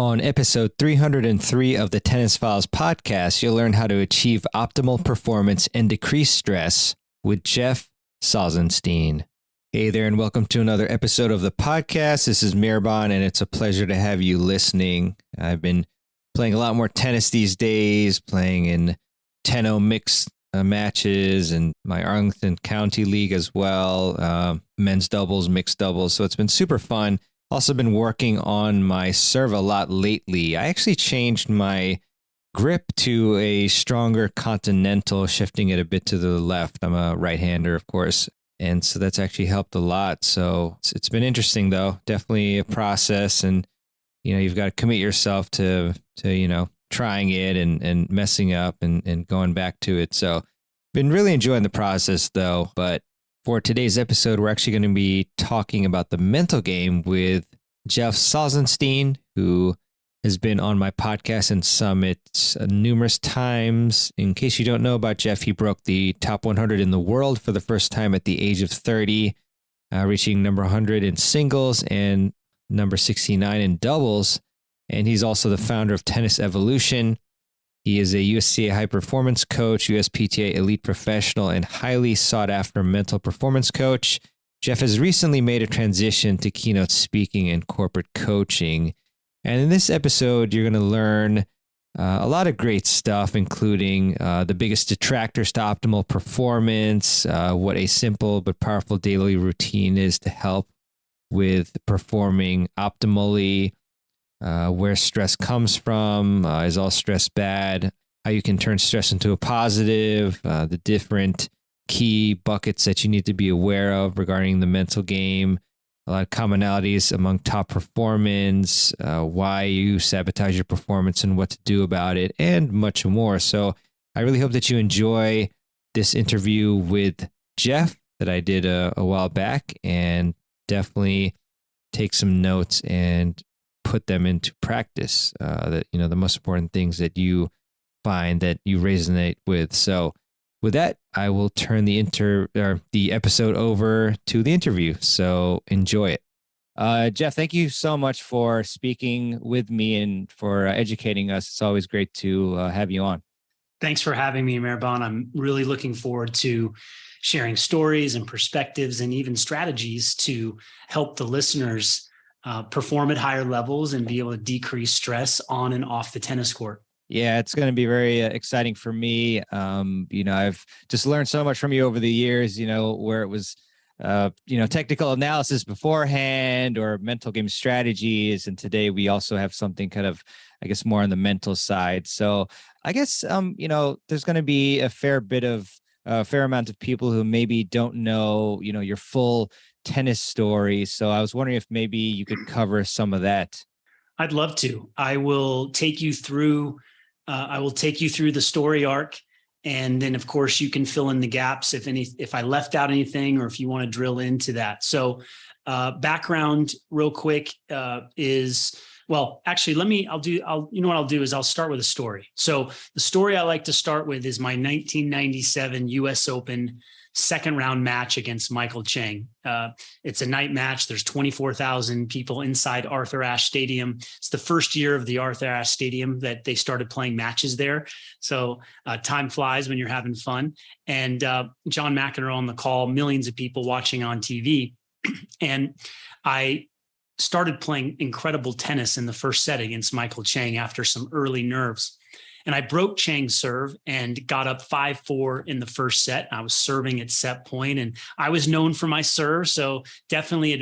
On episode 303 of the Tennis Files podcast, you'll learn how to achieve optimal performance and decrease stress with Jeff Salzenstein. Hey there, and welcome to another episode of the podcast. This is Mirban, and it's a pleasure to have you listening. I've been playing a lot more tennis these days, playing in 10-0 mixed matches and my Arlington County League as well, men's doubles, mixed doubles. So it's been super fun. Also been working on my serve a lot lately. I actually changed my grip to a stronger continental, shifting it a bit to the left. I'm a right-hander, of course. And so that's actually helped a lot. So it's been interesting, though. Definitely a process. And, you've got to commit yourself to trying it and messing up and going back to it. So been really enjoying the process, though. But for today's episode, we're actually going to be talking about the mental game with Jeff Salzenstein, who has been on my podcast and summits numerous times. In case you don't know about Jeff, he broke the top 100 in the world for the first time at the age of 30, reaching number 100 in singles and number 69 in doubles. And he's also the founder of Tennis Evolution. He is a USTA High-Performance Coach, USPTA Elite Professional, and highly sought-after mental performance coach. Jeff has recently made a transition to keynote speaking and corporate coaching. And in this episode, you're going to learn a lot of great stuff, including the biggest detractors to optimal performance, what a simple but powerful daily routine is to help with performing optimally, where stress comes from, is all stress bad, how you can turn stress into a positive, the different key buckets that you need to be aware of regarding the mental game, a lot of commonalities among top performance, why you sabotage your performance and what to do about it, and much more. So I really hope that you enjoy this interview with Jeff that I did a while back, and definitely take some notes and put them into practice. The most important things that you find that you resonate with. So with that, I will turn the episode over to the interview. So enjoy it. Jeff, thank you so much for speaking with me and for educating us. It's always great to have you on. Thanks for having me, Mirban. I'm really looking forward to sharing stories and perspectives and even strategies to help the listeners perform at higher levels and be able to decrease stress on and off the tennis court. Yeah, it's going to be very exciting for me. I've just learned so much from you over the years, where it was, technical analysis beforehand or mental game strategies. And today we also have something kind of, I guess, more on the mental side. So I guess, there's going to be a fair amount of people who maybe don't know, your full tennis story. So I was wondering if maybe you could cover some of that. I'd love to. I will take you through the story arc, and then of course you can fill in the gaps if I left out anything or if you want to drill into that. So background real quick is, well, actually I'll start with a story. So the story I like to start with is my 1997 US Open second round match against Michael Chang. It's a night match. There's 24,000 people inside Arthur Ashe Stadium. It's the first year of the Arthur Ashe Stadium that they started playing matches there. So time flies when you're having fun. And John McEnroe on the call, millions of people watching on TV. And I started playing incredible tennis in the first set against Michael Chang after some early nerves. And I broke Chang's serve and got up 5-4 in the first set. I was serving at set point, and I was known for my serve. So definitely an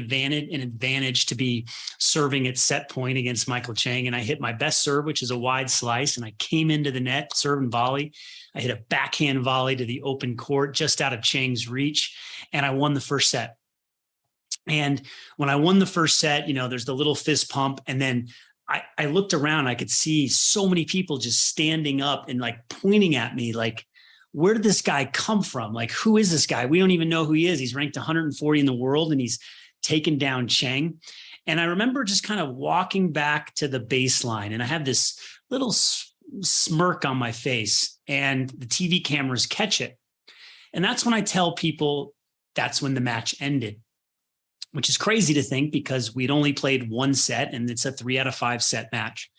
advantage to be serving at set point against Michael Chang. And I hit my best serve, which is a wide slice. And I came into the net, serve and volley. I hit a backhand volley to the open court, just out of Chang's reach. And I won the first set. And when I won the first set, there's the little fist pump. And then I looked around, I could see so many people just standing up and like pointing at me, like, where did this guy come from? Like, who is this guy? We don't even know who he is. He's ranked 140 in the world and he's taken down Chang. And I remember just kind of walking back to the baseline, and I have this little smirk on my face, and the TV cameras catch it. And that's when I tell people that's when the match ended. which is crazy to think because we'd only played one set and it's a 3 out of 5 set match.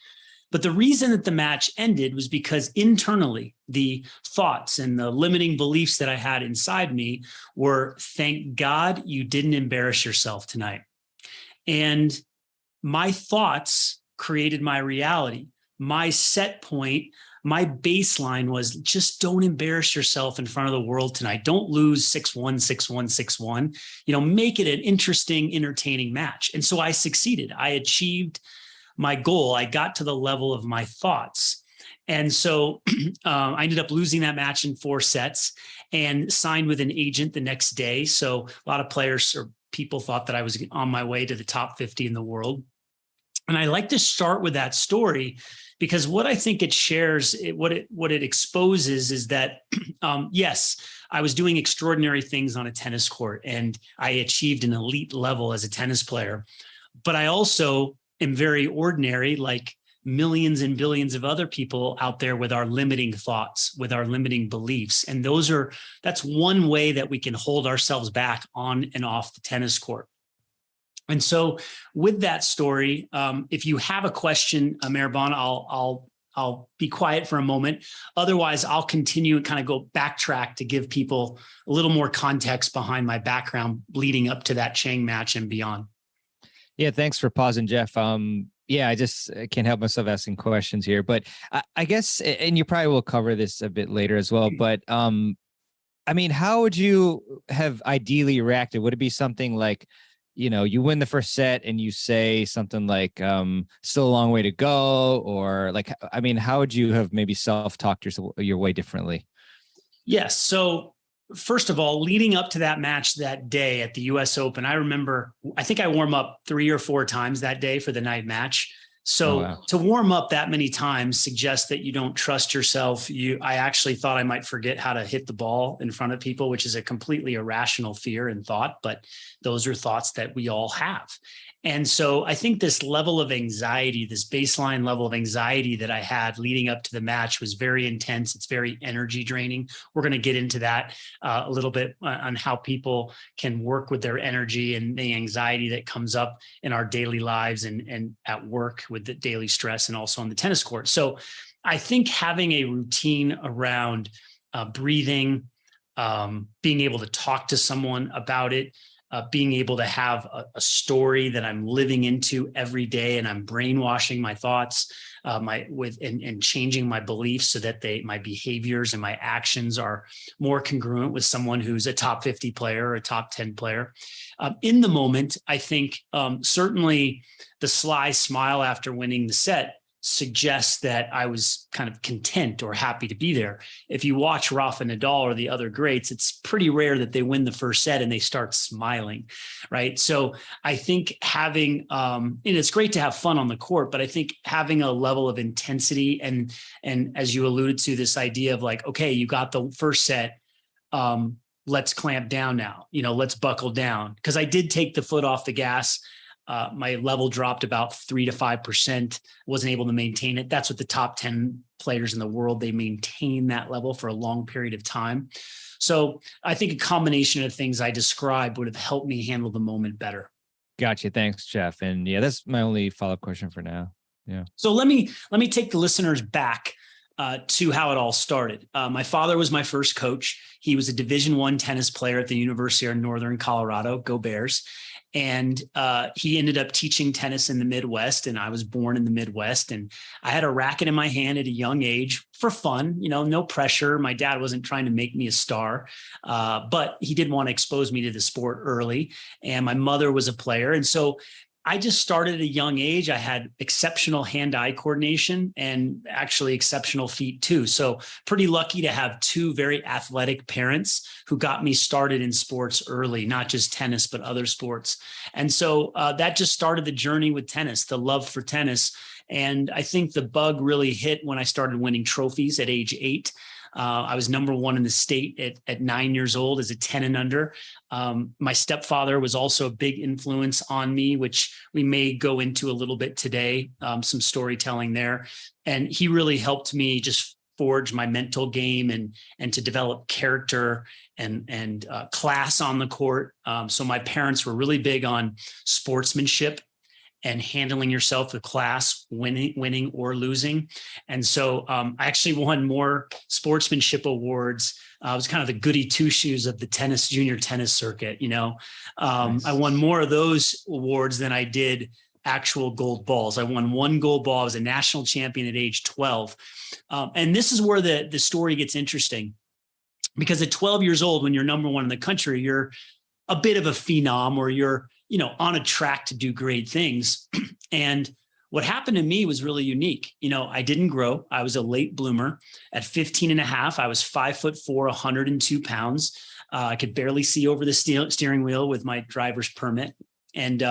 But the reason that the match ended was because internally, the thoughts and the limiting beliefs that I had inside me were, thank God you didn't embarrass yourself tonight. And my thoughts created my reality. My set point, my baseline was, just don't embarrass yourself in front of the world tonight. Don't lose 6-1, 6-1, 6-1. Make it an interesting, entertaining match. And so I succeeded. I achieved my goal. I got to the level of my thoughts. And so I ended up losing that match in 4 sets and signed with an agent the next day. So a lot of players or people thought that I was on my way to the top 50 in the world. And I like to start with that story because what I think it shares, what it exposes is that, yes, I was doing extraordinary things on a tennis court and I achieved an elite level as a tennis player, but I also am very ordinary, like millions and billions of other people out there with our limiting thoughts, with our limiting beliefs. And that's one way that we can hold ourselves back on and off the tennis court. And so with that story, if you have a question, Mehrban, I'll be quiet for a moment. Otherwise, I'll continue and kind of go backtrack to give people a little more context behind my background leading up to that Chang match and beyond. Yeah, thanks for pausing, Jeff. I can't help myself asking questions here, but I guess, and you probably will cover this a bit later as well, but how would you have ideally reacted? Would it be something like, you win the first set and you say something like, still a long way to go, or how would you have maybe self-talked your way differently? Yes. So first of all, leading up to that match that day at the US Open, I think I warm up 3 or 4 times that day for the night match. So To warm up that many times suggests that you don't trust yourself. I actually thought I might forget how to hit the ball in front of people, which is a completely irrational fear and thought, but those are thoughts that we all have. And so I think this level of anxiety, this baseline level of anxiety that I had leading up to the match was very intense. It's very energy draining. We're going to get into that a little bit on how people can work with their energy and the anxiety that comes up in our daily lives and at work with the daily stress and also on the tennis court. So I think having a routine around breathing, being able to talk to someone about it, being able to have a story that I'm living into every day, and I'm brainwashing my thoughts, and changing my beliefs so that my behaviors and my actions are more congruent with someone who's a top 50 player or a top 10 player. In the moment, I think certainly the sly smile after winning the set suggests that I was kind of content or happy to be there. If you watch Rafa Nadal or the other greats, it's pretty rare that they win the first set and they start smiling, right? So I think having, and it's great to have fun on the court, but I think having a level of intensity and as you alluded to, this idea of like, okay, you got the first set, let's clamp down now, let's buckle down. Because I did take the foot off the gas. My level dropped about 3 to 5%, wasn't able to maintain it. That's what the top 10 players in the world, they maintain that level for a long period of time. So I think a combination of things I described would have helped me handle the moment better. Gotcha. Thanks, Jeff. And yeah, that's my only follow-up question for now. Yeah. So let me take the listeners back to how it all started. My father was my first coach. He was a Division I tennis player at the University of Northern Colorado, go Bears. And he ended up teaching tennis in the Midwest, and I was born in the Midwest. And I had a racket in my hand at a young age for fun, no pressure. My dad wasn't trying to make me a star, but he did want to expose me to the sport early. And my mother was a player. And so I just started at a young age. I had exceptional hand-eye coordination and actually exceptional feet too. So pretty lucky to have 2 very athletic parents who got me started in sports early, not just tennis, but other sports. And so that just started the journey with tennis, the love for tennis. And I think the bug really hit when I started winning trophies at age 8. I was number 1 in the state at 9 years old as a 10 and under. My stepfather was also a big influence on me, which we may go into a little bit today, some storytelling there. And he really helped me just forge my mental game and to develop character and class on the court. So my parents were really big on sportsmanship and handling yourself with class, winning or losing. And so I actually won more sportsmanship awards. I was kind of the goody two shoes of the junior tennis circuit. Nice. I won more of those awards than I did actual gold balls. I won one gold ball. I was a national champion at age 12. And this is where the story gets interesting, because at 12 years old, when you're number one in the country, you're a bit of a phenom, or you're, on a track to do great things. And what happened to me was really unique. I didn't grow. I was a late bloomer. At 15 and a half, I was 5'4", 102 pounds. I could barely see over the steering wheel with my driver's permit. And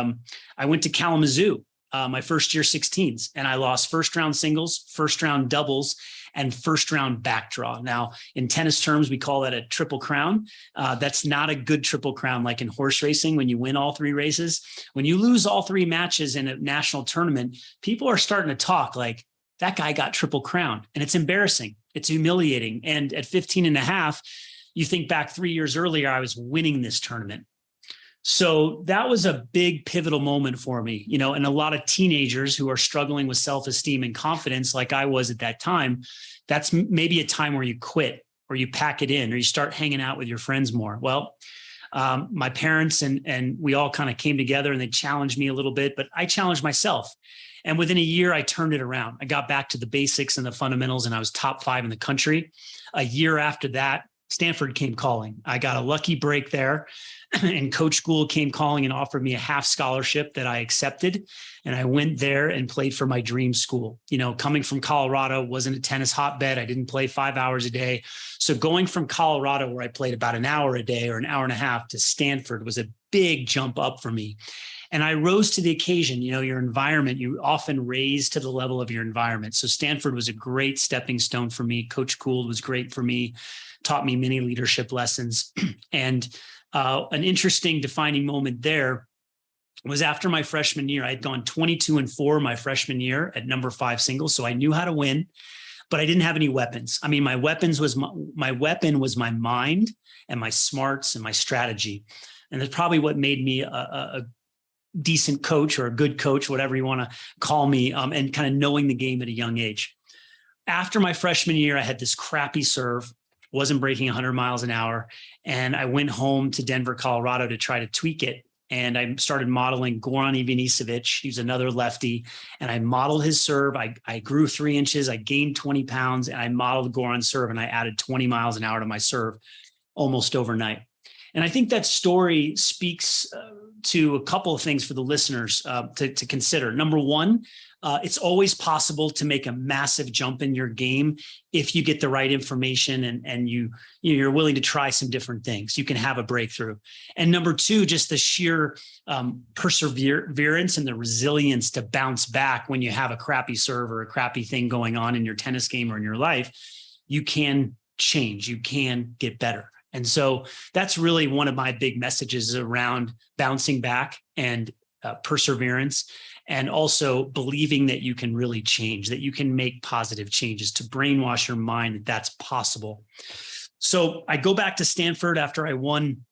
I went to Kalamazoo my first year 16s, and I lost first round singles, first round doubles, and first round backdraw. Now, in tennis terms, we call that a triple crown. That's not a good triple crown like in horse racing when you win all three races. When you lose all three matches in a national tournament, people are starting to talk like, that guy got triple crown. And it's embarrassing. It's humiliating. And at 15 and a half, you think back 3 years earlier, I was winning this tournament. So that was a big pivotal moment for me, and a lot of teenagers who are struggling with self-esteem and confidence like I was at that time. That's maybe a time where you quit or you pack it in or you start hanging out with your friends more. Well, my parents and we all kind of came together and they challenged me a little bit, but I challenged myself. And within a year, I turned it around. I got back to the basics and the fundamentals, and I was top 5 in the country. A year after that, Stanford came calling. I got a lucky break there, and Coach Gould came calling and offered me a half scholarship that I accepted. And I went there and played for my dream school. Coming from Colorado, wasn't a tennis hotbed. I didn't play 5 hours a day. So going from Colorado, where I played about an hour a day or an hour and a half, to Stanford was a big jump up for me. And I rose to the occasion. Your environment, you often raise to the level of your environment. So Stanford was a great stepping stone for me. Coach Gould was great for me, taught me many leadership lessons. And an interesting defining moment there was after my freshman year. I had gone 22-4 my freshman year at number 5 singles. So I knew how to win, but I didn't have any weapons. I mean, my weapon was my mind and my smarts and my strategy. And that's probably what made me a decent coach, or a good coach, whatever you want to call me, and kind of knowing the game at a young age. After my freshman year, I had this crappy serve, wasn't breaking 100 miles an hour. And I went home to Denver, Colorado to try to tweak it. And I started modeling Goran Ivanisevic. He's another lefty. And I modeled his serve. I grew 3 inches. I gained 20 pounds. And I modeled Goran's serve. And I added 20 miles an hour to my serve almost overnight. And I think that story speaks to a couple of things for the listeners to consider. Number one, it's always possible to make a massive jump in your game if you get the right information and you're willing to try some different things. You can have a breakthrough. And number two, just the sheer perseverance and the resilience to bounce back when you have a crappy serve or a crappy thing going on in your tennis game or in your life. You can change. You can get better. And so that's really one of my big messages around bouncing back and perseverance, and also believing that you can really change, that you can make positive changes, to brainwash your mind that that's possible. So I go back to Stanford after I won,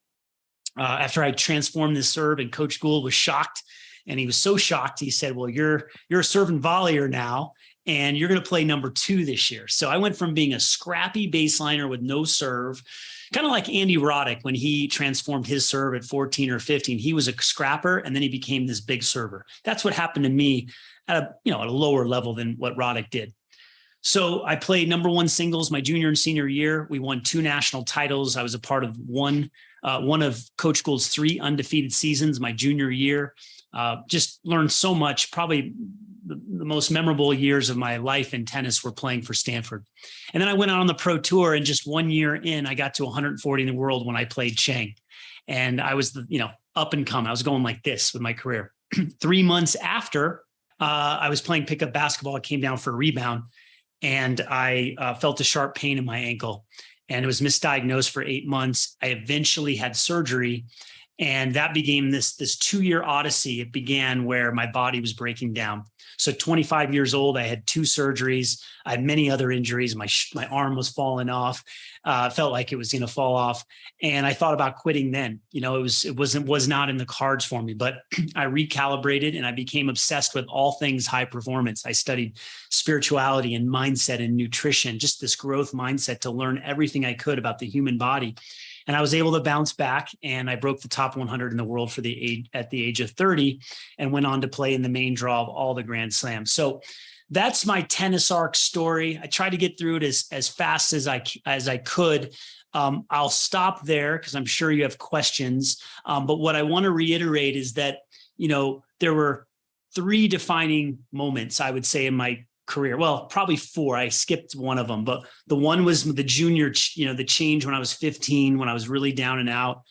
after I transformed this serve, and Coach Gould was shocked. And he was so shocked, he said, well, you're a serve and volleyer now, and you're going to play number 2 this year. So I went from being a scrappy baseliner with no serve, kind of like Andy Roddick when he transformed his serve at 14 or 15. He was a scrapper, and then he became this big server. That's what happened to me at a lower level than what Roddick did. So I played number 1 singles my junior and senior year. We won 2 national titles. I was a part of one of Coach Gould's 3 undefeated seasons my junior year. Just learned so much. Probably the most memorable years of my life in tennis were playing for Stanford. And then I went out on the pro tour, and just 1 year in, I got to 140 in the world when I played Chang. And I was up and coming. I was going like this with my career. 3 months after I was playing pickup basketball, I came down for a rebound, and I felt a sharp pain in my ankle, and it was misdiagnosed for 8 months. I eventually had surgery, And that became this 2-year odyssey. It began where my body was breaking down. So 25 years old, I had 2 surgeries. I had many other injuries. My arm was falling off. Felt like it was going to fall off. And I thought about quitting then. It was not in the cards for me, but I recalibrated and I became obsessed with all things high performance. I studied spirituality and mindset and nutrition, just this growth mindset to learn everything I could about the human body. And I was able to bounce back, and I broke the top 100 in the world at the age of 30 and went on to play in the main draw of all the Grand Slams. So that's my tennis arc story. I tried to get through it as fast as I could. I'll stop there because I'm sure you have questions. But what I want to reiterate is that, there were 3 defining moments, I would say, in my career. Well, probably 4. I skipped one of them, but the one was the junior, the change when I was 15, when I was really down and out.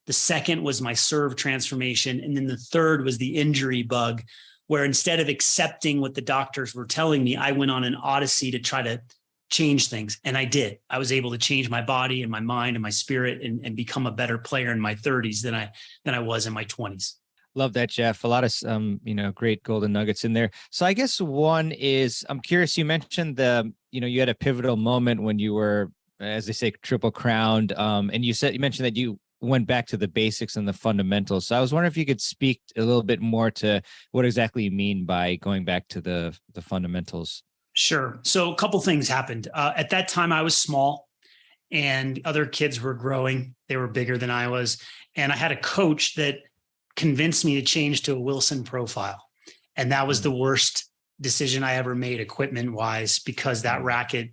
The second was my serve transformation. And then the third was the injury bug, where instead of accepting what the doctors were telling me, I went on an odyssey to try to change things. And I did. I was able to change my body and my mind and my spirit and become a better player in my 30s than I was in my 20s. Love that, Jeff. A lot of, great golden nuggets in there. So I guess one is, I'm curious, you mentioned you had a pivotal moment when you were, as they say, triple crowned. And you mentioned that you went back to the basics and the fundamentals. So I was wondering if you could speak a little bit more to what exactly you mean by going back to the fundamentals. Sure. So a couple things happened. At that time, I was small and other kids were growing. They were bigger than I was. And I had a coach that convinced me to change to a Wilson profile. And that was the worst decision I ever made equipment wise, because that racket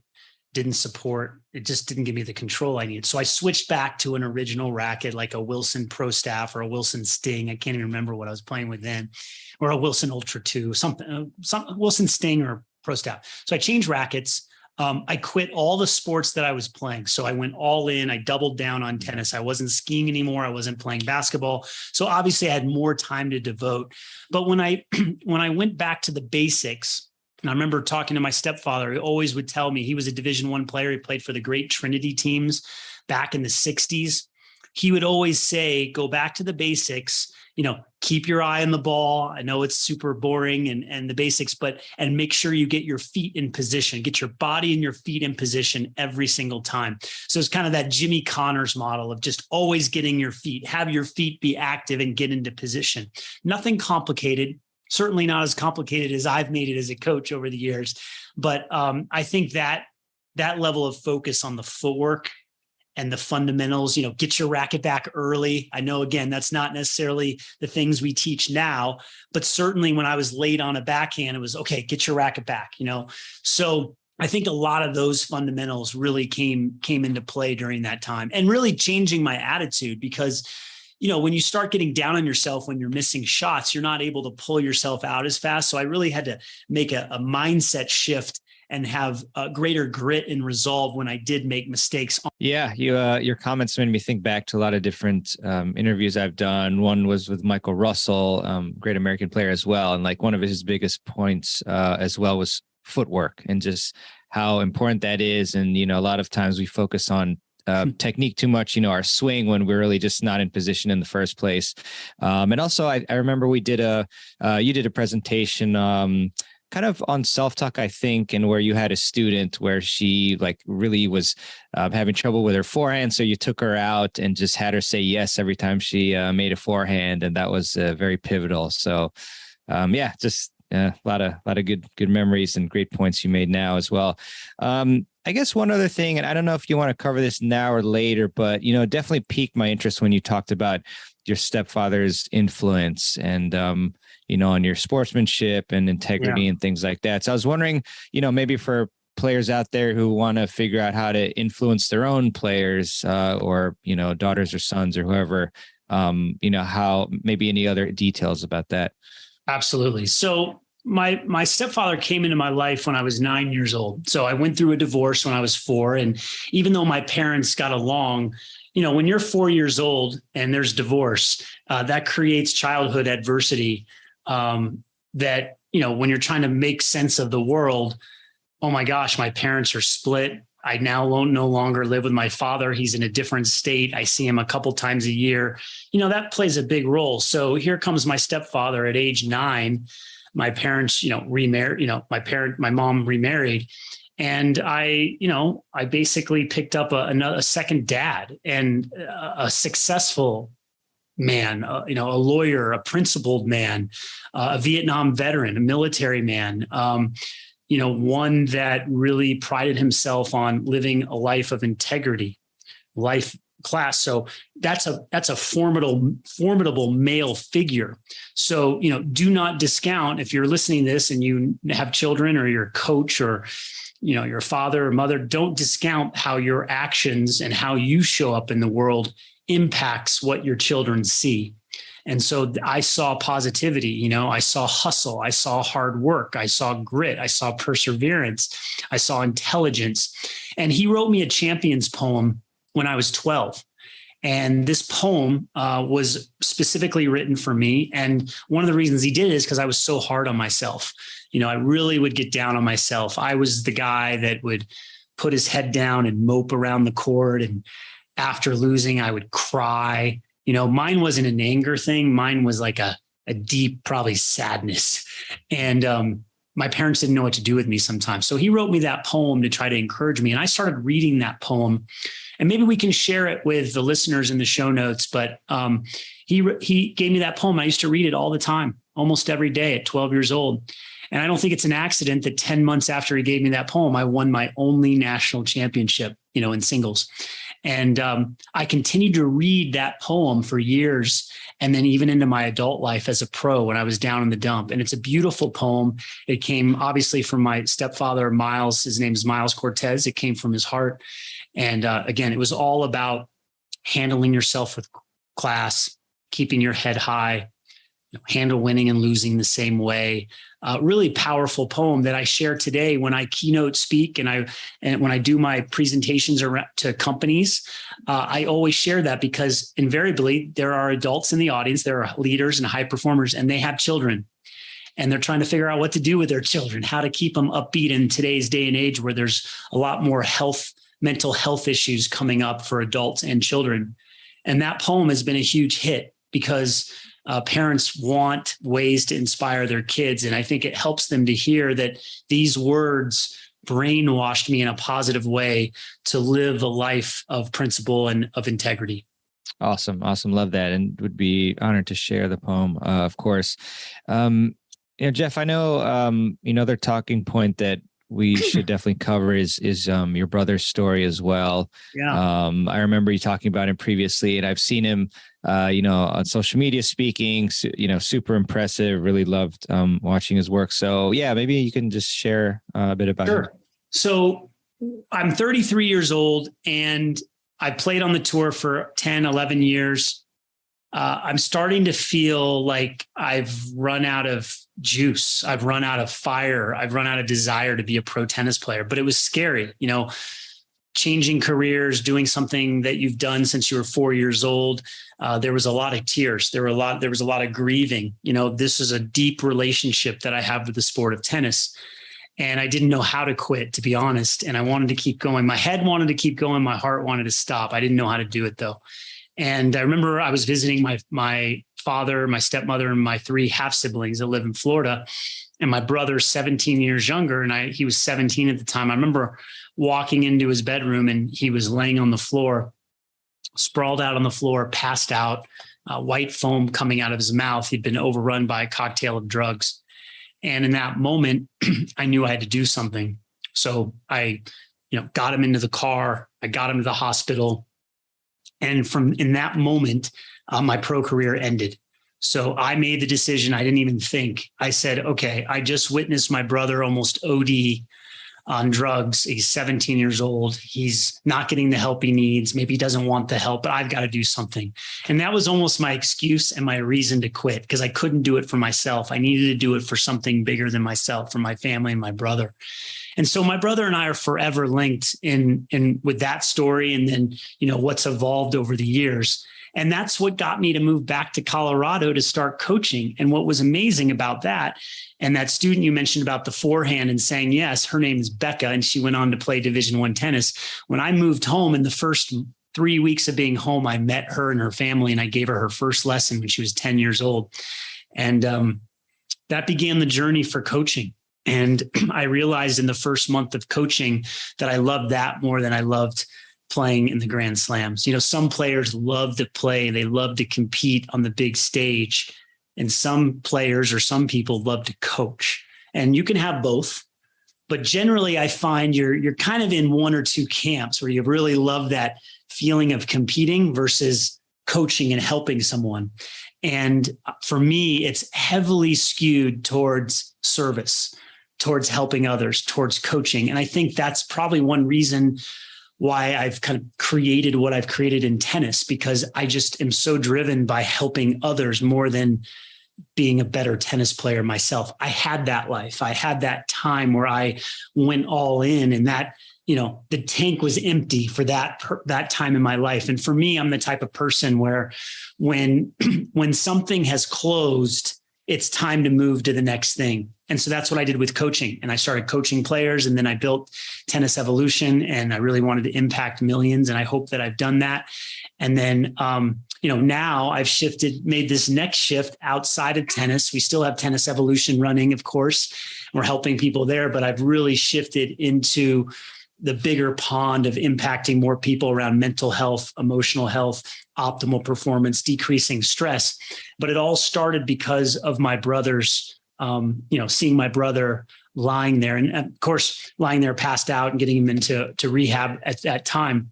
it just didn't give me the control I needed. So I switched back to an original racket, like a Wilson Pro Staff or a Wilson Sting. I can't even remember what I was playing with then, or a Wilson Ultra 2, some Wilson Sting or Pro Staff. So I changed rackets. I quit all the sports that I was playing. So I went all in. I doubled down on tennis. I wasn't skiing anymore. I wasn't playing basketball. So obviously I had more time to devote. But when I went back to the basics, and I remember talking to my stepfather, he always would tell me, he was a Division I player. He played for the great Trinity teams back in the 60s. He would always say, go back to the basics, keep your eye on the ball. I know it's super boring and the basics, and make sure you get your feet in position, get your body and your feet in position every single time. So it's kind of that Jimmy Connors model of just always getting your feet, have your feet be active and get into position. Nothing complicated, certainly not as complicated as I've made it as a coach over the years. But I think that level of focus on the footwork and the fundamentals, get your racket back early. I know, again, that's not necessarily the things we teach now, but certainly when I was late on a backhand, it was, okay, get your racket back, So I think a lot of those fundamentals really came into play during that time, and really changing my attitude, because, when you start getting down on yourself, when you're missing shots, you're not able to pull yourself out as fast. So I really had to make a mindset shift and have a greater grit and resolve when I did make mistakes. Yeah, your comments made me think back to a lot of different interviews I've done. One was with Michael Russell, great American player as well. And like one of his biggest points as well was footwork and just how important that is. And, a lot of times we focus on technique too much, our swing, when we're really just not in position in the first place. And also I remember you did a presentation kind of on self-talk, I think, and where you had a student where she really was having trouble with her forehand. So you took her out and just had her say yes every time she made a forehand. And that was very pivotal. So just a lot of good memories and great points you made now as well. I guess one other thing, and I don't know if you want to cover this now or later, but, definitely piqued my interest when you talked about your stepfather's influence and, on your sportsmanship and integrity and things like that. So I was wondering, maybe for players out there who want to figure out how to influence their own players or, daughters or sons or whoever, how maybe any other details about that. Absolutely. So my stepfather came into my life when I was 9 years old. So I went through a divorce when I was 4. And even though my parents got along, when you're 4 years old and there's divorce, that creates childhood adversity that, when you're trying to make sense of the world, oh my gosh, my parents are split. I now no longer live with my father. He's in a different state. I see him a couple times a year. That plays a big role. So here comes my stepfather at age 9. My parents, remarried, my mom remarried. And I basically picked up a second dad and a successful man, a lawyer, a principled man, a Vietnam veteran, a military man, one that really prided himself on living a life of integrity, life class. So that's a formidable male figure. So, do not discount, if you're listening to this and you have children or you're a coach or, your father or mother, don't discount how your actions and how you show up in the world impacts what your children see. And so I saw positivity, I saw hustle, I saw hard work, I saw grit, I saw perseverance, I saw intelligence. And he wrote me a champion's poem when I was 12. And this poem was specifically written for me. And one of the reasons he did it is because I was so hard on myself. I really would get down on myself. I was the guy that would put his head down and mope around the court. And after losing, I would cry. Mine wasn't an anger thing. Mine was like a deep, probably sadness. And my parents didn't know what to do with me sometimes. So he wrote me that poem to try to encourage me. And I started reading that poem. And maybe we can share it with the listeners in the show notes. But he gave me that poem. I used to read it all the time, almost every day at 12 years old. And I don't think it's an accident that 10 months after he gave me that poem, I won my only national championship, in singles. And I continued to read that poem for years, and then even into my adult life as a pro when I was down in the dump. And it's a beautiful poem. It came obviously from my stepfather, Miles. His name is Miles Cortez. It came from his heart. And again, it was all about handling yourself with class, keeping your head high, handle winning and losing the same way. Really powerful poem that I share today when I keynote speak and when I do my presentations to companies. I always share that because invariably there are adults in the audience, there are leaders and high performers, and they have children. And they're trying to figure out what to do with their children, how to keep them upbeat in today's day and age where there's a lot more mental health issues coming up for adults and children. And that poem has been a huge hit because parents want ways to inspire their kids. And I think it helps them to hear that these words brainwashed me in a positive way to live a life of principle and of integrity. Awesome. Love that. And would be honored to share the poem, of course. Jeff, I know, another talking point that we should definitely cover is your brother's story as well. Yeah. I remember you talking about him previously, and I've seen him, on social media speaking, super impressive, really loved watching his work. So yeah, maybe you can just share a bit about him. So I'm 33 years old and I played on the tour for 10, 11 years. I'm starting to feel like I've run out of juice. I've run out of fire. I've run out of desire to be a pro tennis player, but it was scary, changing careers, doing something that you've done since you were 4 years old. There was a lot of tears. There was a lot of grieving. This is a deep relationship that I have with the sport of tennis. And I didn't know how to quit, to be honest. And I wanted to keep going. My head wanted to keep going. My heart wanted to stop. I didn't know how to do it though. And I remember I was visiting my father, my stepmother, and my 3 half siblings that live in Florida. And my brother's 17 years younger, and he was 17 at the time. I remember walking into his bedroom and he was laying on the floor, sprawled out on the floor, passed out, white foam coming out of his mouth. He'd been overrun by a cocktail of drugs. And in that moment, I knew I had to do something. So I, got him into the car. I got him to the hospital. And in that moment, my pro career ended. So I made the decision. I didn't even think. I said, okay, I just witnessed my brother almost OD on drugs. He's 17 years old. He's not getting the help he needs. Maybe he doesn't want the help, but I've got to do something. And that was almost my excuse and my reason to quit because I couldn't do it for myself. I needed to do it for something bigger than myself, for my family and my brother. And so my brother and I are forever linked in with that story and then, what's evolved over the years. And that's what got me to move back to Colorado to start coaching. And what was amazing about that, and that student you mentioned about the forehand and saying yes, her name is Becca, and she went on to play Division I tennis. When I moved home in the first 3 weeks of being home, I met her and her family, and I gave her first lesson when she was 10 years old. And that began the journey for coaching. And I realized in the first month of coaching that I loved that more than I loved playing in the Grand Slams. Some players love to play, they love to compete on the big stage. And some players or some people love to coach. And you can have both. But generally, I find you're kind of in one or two camps where you really love that feeling of competing versus coaching and helping someone. And for me, it's heavily skewed towards service, towards helping others, towards coaching. And I think that's probably one reason why I've kind of created what I've created in tennis, because I just am so driven by helping others more than being a better tennis player myself. I had that life. I had that time where I went all in, and that, the tank was empty for that time in my life. And for me, I'm the type of person where when something has closed, it's time to move to the next thing. And so that's what I did with coaching. And I started coaching players, and then I built Tennis Evolution, and I really wanted to impact millions. And I hope that I've done that. And then, now I've made this next shift outside of tennis. We still have Tennis Evolution running, of course. We're helping people there, but I've really shifted into the bigger pond of impacting more people around mental health, emotional health, optimal performance, decreasing stress. But it all started because of my brother's, seeing my brother lying there, and of course, lying there passed out, and getting him into rehab at that time.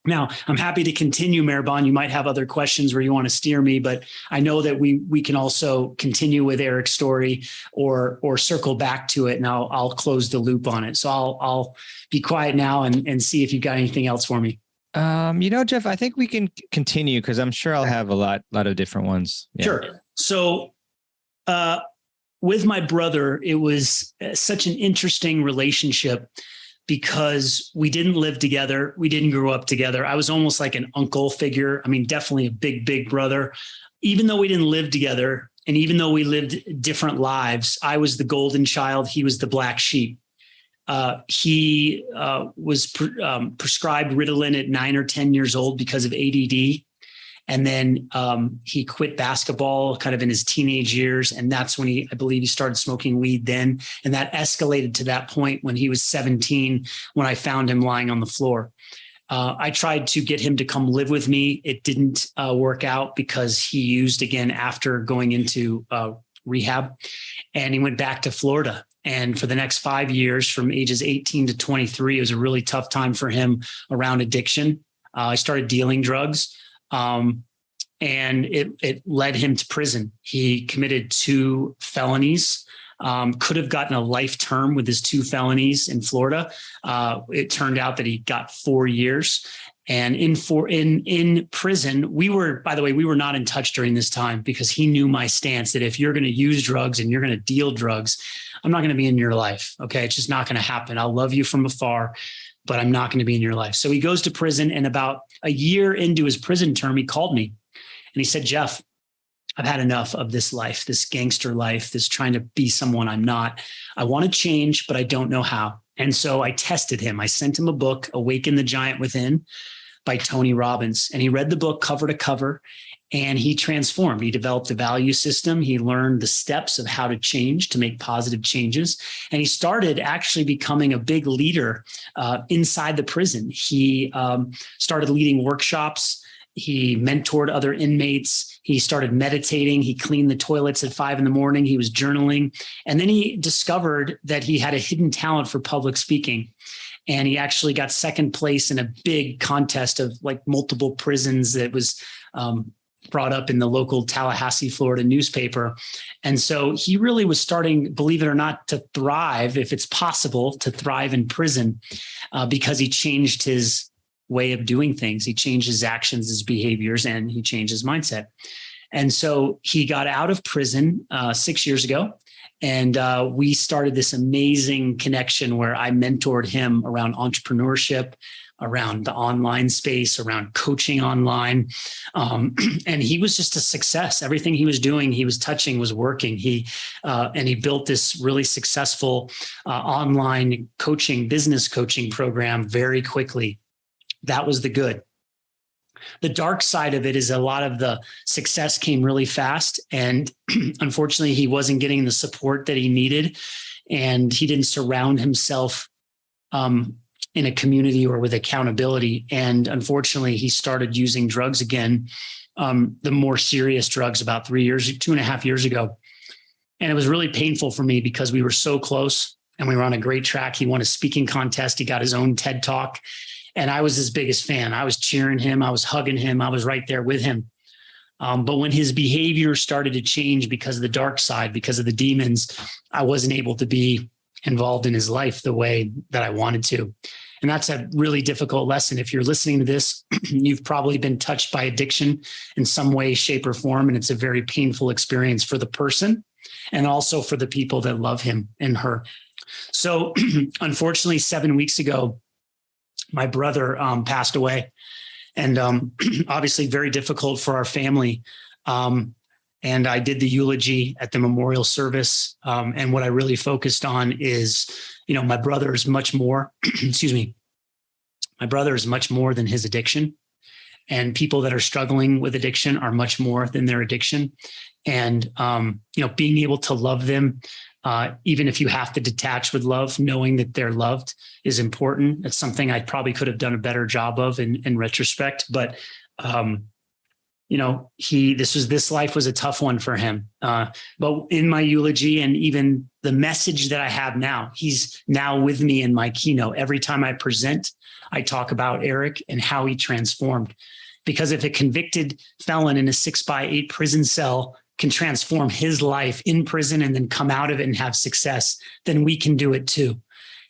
Now, I'm happy to continue, Maribon. You might have other questions where you want to steer me, but I know that we can also continue with Eric's story or circle back to it, and I'll close the loop on it. So I'll be quiet now and see if you've got anything else for me. Jeff, I think we can continue because I'm sure I'll have a lot of different ones. Yeah. Sure. So, with my brother, it was such an interesting relationship because we didn't live together. We didn't grow up together. I was almost like an uncle figure. I mean, definitely a big, big brother. Even though we didn't live together, and even though we lived different lives, I was the golden child. He was the black sheep. He was prescribed Ritalin at 9 or 10 years old because of ADD. And then he quit basketball kind of in his teenage years. And that's when I believe he started smoking weed then. And that escalated to that point when he was 17, when I found him lying on the floor. I tried to get him to come live with me. It didn't work out because he used again after going into rehab, and he went back to Florida. And for the next 5 years, from ages 18 to 23, it was a really tough time for him around addiction. I started dealing drugs. And it led him to prison. He committed 2 felonies, could have gotten a life term with his 2 felonies in Florida. It turned out that he got 4 years. And in prison, we were not in touch during this time because he knew my stance that if you're going to use drugs and you're going to deal drugs, I'm not going to be in your life. Okay. It's just not going to happen. I'll love you from afar, but I'm not going to be in your life. So he goes to prison, and about a year into his prison term, he called me and he said, Jeff, I've had enough of this life, this gangster life, this trying to be someone I'm not. I want to change, but I don't know how. And so I tested him. I sent him a book, Awaken the Giant Within by Tony Robbins. And he read the book cover to cover, and he transformed. He developed a value system. He learned the steps of how to change, to make positive changes. And he started actually becoming a big leader inside the prison. He started leading workshops. He mentored other inmates. He started meditating. He cleaned the toilets at 5 a.m. He was journaling. And then he discovered that he had a hidden talent for public speaking. And he actually got second place in a big contest of like multiple prisons that was brought up in the local Tallahassee, Florida newspaper. And so he really was starting, believe it or not, to thrive, if it's possible, to thrive in prison because he changed his way of doing things. He changed his actions, his behaviors, and he changed his mindset. And so he got out of prison 6 years ago. And we started this amazing connection where I mentored him around entrepreneurship. around the online space, around coaching online. And he was just a success. Everything he was doing, he was touching, was working. He built this really successful online coaching, business coaching program very quickly. That was the good. The dark side of it is a lot of the success came really fast. And unfortunately, he wasn't getting the support that he needed. And he didn't surround himself in a community or with accountability. And unfortunately, he started using drugs again, the more serious drugs about 2.5 years ago. And it was really painful for me because we were so close and we were on a great track. He won a speaking contest. He got his own TED Talk. And I was his biggest fan. I was cheering him. I was hugging him. I was right there with him. But when his behavior started to change because of the dark side, because of the demons, I wasn't able to be involved in his life the way that I wanted to. And that's a really difficult lesson. If you're listening to this, you've probably been touched by addiction in some way, shape, or form. And it's a very painful experience for the person and also for the people that love him and her. So unfortunately, 7 weeks ago, my brother passed away. And obviously very difficult for our family. And I did the eulogy at the memorial service. And what I really focused on is, my brother is much more, excuse me, my brother is much more than his addiction. And people that are struggling with addiction are much more than their addiction. And, being able to love them, even if you have to detach with love, knowing that they're loved is important. It's something I probably could have done a better job of in retrospect, but, this life was a tough one for him. But in my eulogy and even the message that I have now, he's now with me in my keynote. Every time I present, I talk about Eric and how he transformed. Because if a convicted felon in a 6x8 prison cell can transform his life in prison and then come out of it and have success, then we can do it too.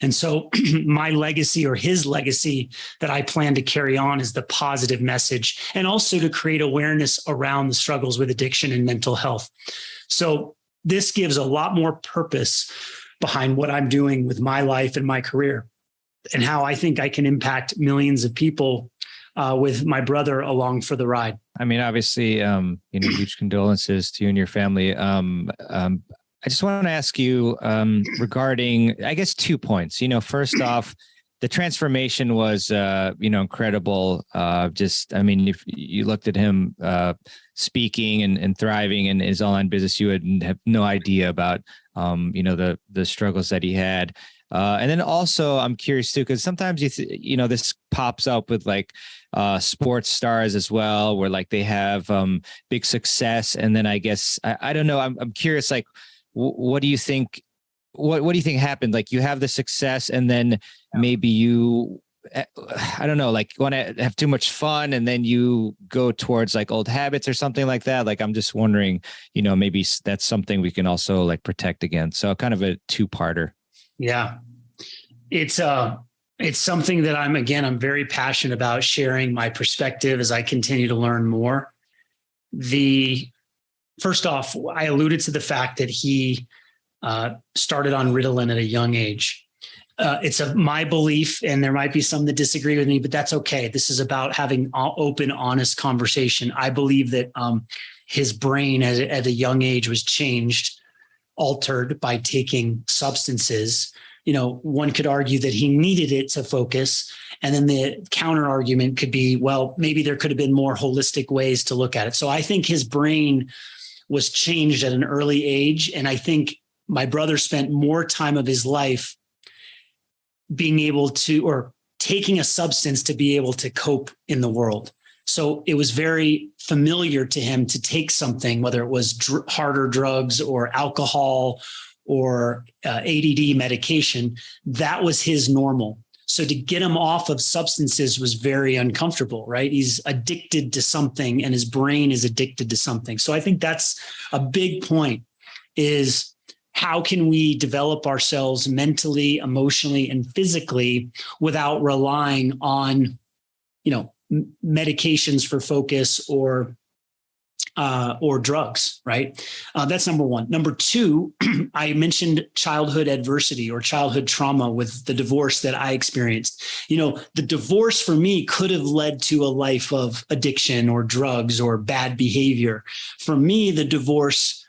And so my legacy or his legacy that I plan to carry on is the positive message and also to create awareness around the struggles with addiction and mental health. So this gives a lot more purpose behind what I'm doing with my life and my career and how I think I can impact millions of people with my brother along for the ride. I mean, obviously, huge condolences to you and your family. I just want to ask you regarding, I guess, 2 points. First off, the transformation was, incredible. If you looked at him speaking and thriving in his online business, you would have no idea about, the struggles that he had. And then also, I'm curious too, because sometimes this pops up with like sports stars as well, where like they have big success, and then I guess I don't know. I'm curious, like, what do you think? What do you think happened? Like, you have the success, and then maybe you, I don't know, like want to have too much fun, and then you go towards like old habits or something like that. Like, I'm just wondering, maybe that's something we can also like protect against. So kind of a two-parter. Yeah, it's something that I'm very passionate about sharing my perspective as I continue to learn more. First off, I alluded to the fact that he started on Ritalin at a young age. It's my belief, and there might be some that disagree with me, but that's okay. This is about having open, honest conversation. I believe that his brain at a young age was altered by taking substances. One could argue that he needed it to focus. And then the counter argument could be, well, maybe there could have been more holistic ways to look at it. So I think his brain was changed at an early age. And I think my brother spent more time of his life being able to, or taking a substance to be able to cope in the world. So it was very familiar to him to take something, whether it was harder drugs or alcohol or ADD medication. That was his normal. So to get him off of substances was very uncomfortable, right? He's addicted to something and his brain is addicted to something. So I think that's a big point, is how can we develop ourselves mentally, emotionally, and physically without relying on, medications for focus or or drugs, right? That's number one. Number two, I mentioned childhood adversity or childhood trauma with the divorce that I experienced. The divorce for me could have led to a life of addiction or drugs or bad behavior. For me, the divorce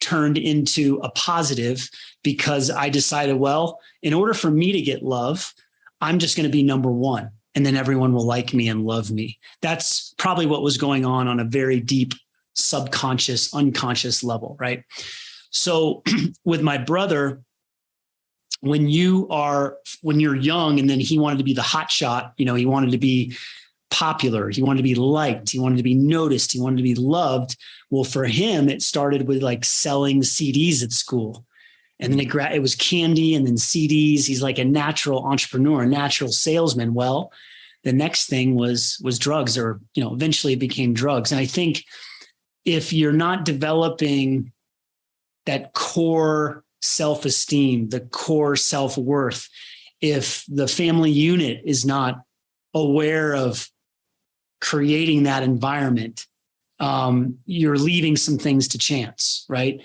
turned into a positive because I decided, well, in order for me to get love, I'm just going to be number one. And then everyone will like me and love me. That's probably what was going on a very deep subconscious, unconscious level, right? So with my brother, when you're young and then he wanted to be the hot shot, he wanted to be popular, he wanted to be liked, he wanted to be noticed, he wanted to be loved. Well, for him, it started with like selling CDs at school. And then it was candy and then CDs. He's like a natural entrepreneur, a natural salesman. Well, the next thing was drugs, or, eventually it became drugs. And I think if you're not developing that core self-esteem, the core self-worth, if the family unit is not aware of creating that environment, you're leaving some things to chance, right?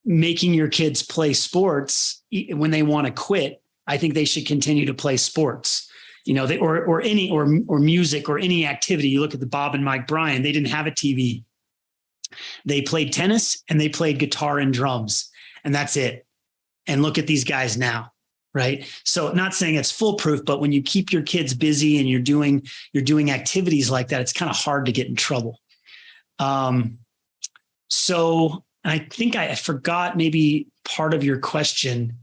Making your kids play sports when they want to quit, I think they should continue to play sports, or music or any activity. You look at the Bob and Mike Bryan, they didn't have a TV. They played tennis and they played guitar and drums, and that's it. And look at these guys now, right? So not saying it's foolproof, but when you keep your kids busy and you're doing activities like that, it's kind of hard to get in trouble. So I think I forgot maybe part of your question.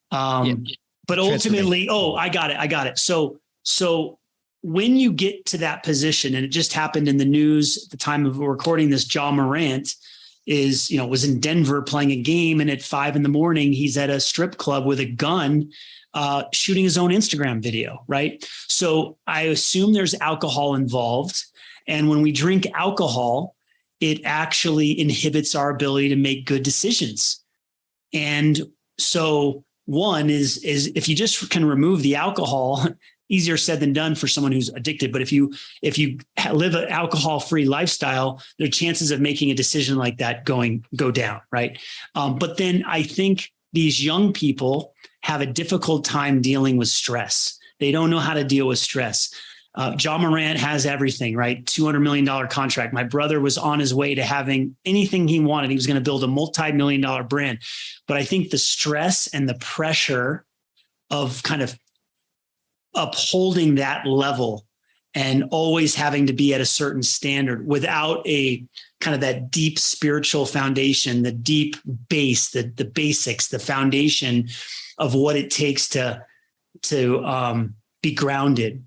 But ultimately, I got it. So when you get to that position, and it just happened in the news at the time of recording this, Ja Morant was in Denver playing a game, and at 5 a.m, he's at a strip club with a gun, shooting his own Instagram video, right? So I assume there's alcohol involved. And when we drink alcohol, it actually inhibits our ability to make good decisions. And so one is if you just can remove the alcohol, easier said than done for someone who's addicted. But if you live an alcohol-free lifestyle, the chances of making a decision like that go down, right? But then I think these young people have a difficult time dealing with stress. They don't know how to deal with stress. Ja Morant has everything, right? $200 million contract. My brother was on his way to having anything he wanted. He was going to build a multi-million-dollar brand. But I think the stress and the pressure of kind of upholding that level and always having to be at a certain standard without a kind of that deep spiritual foundation, the deep base, the basics, the foundation of what it takes to be grounded.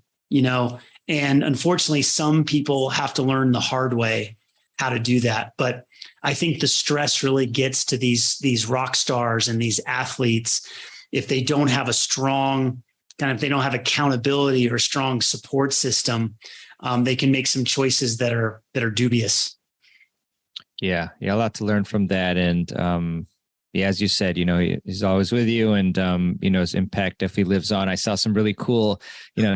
And unfortunately, some people have to learn the hard way how to do that. But I think the stress really gets to these rock stars and these athletes. If they don't have a strong if they don't have accountability or strong support system, they can make some choices that are dubious. Yeah, a lot to learn from that. And as you said, he's always with you, and his impact definitely lives on. I saw some really cool,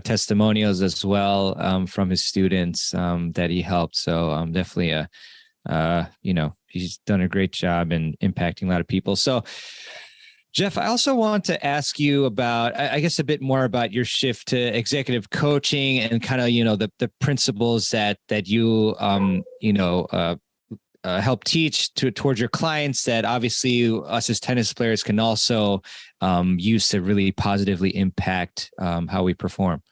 testimonials as well from his students that he helped. So definitely, he's done a great job in impacting a lot of people. So, Jeff, I also want to ask you about, I guess, a bit more about your shift to executive coaching and kind of, the principles that you, help teach towards your clients that obviously us as tennis players can also use to really positively impact how we perform.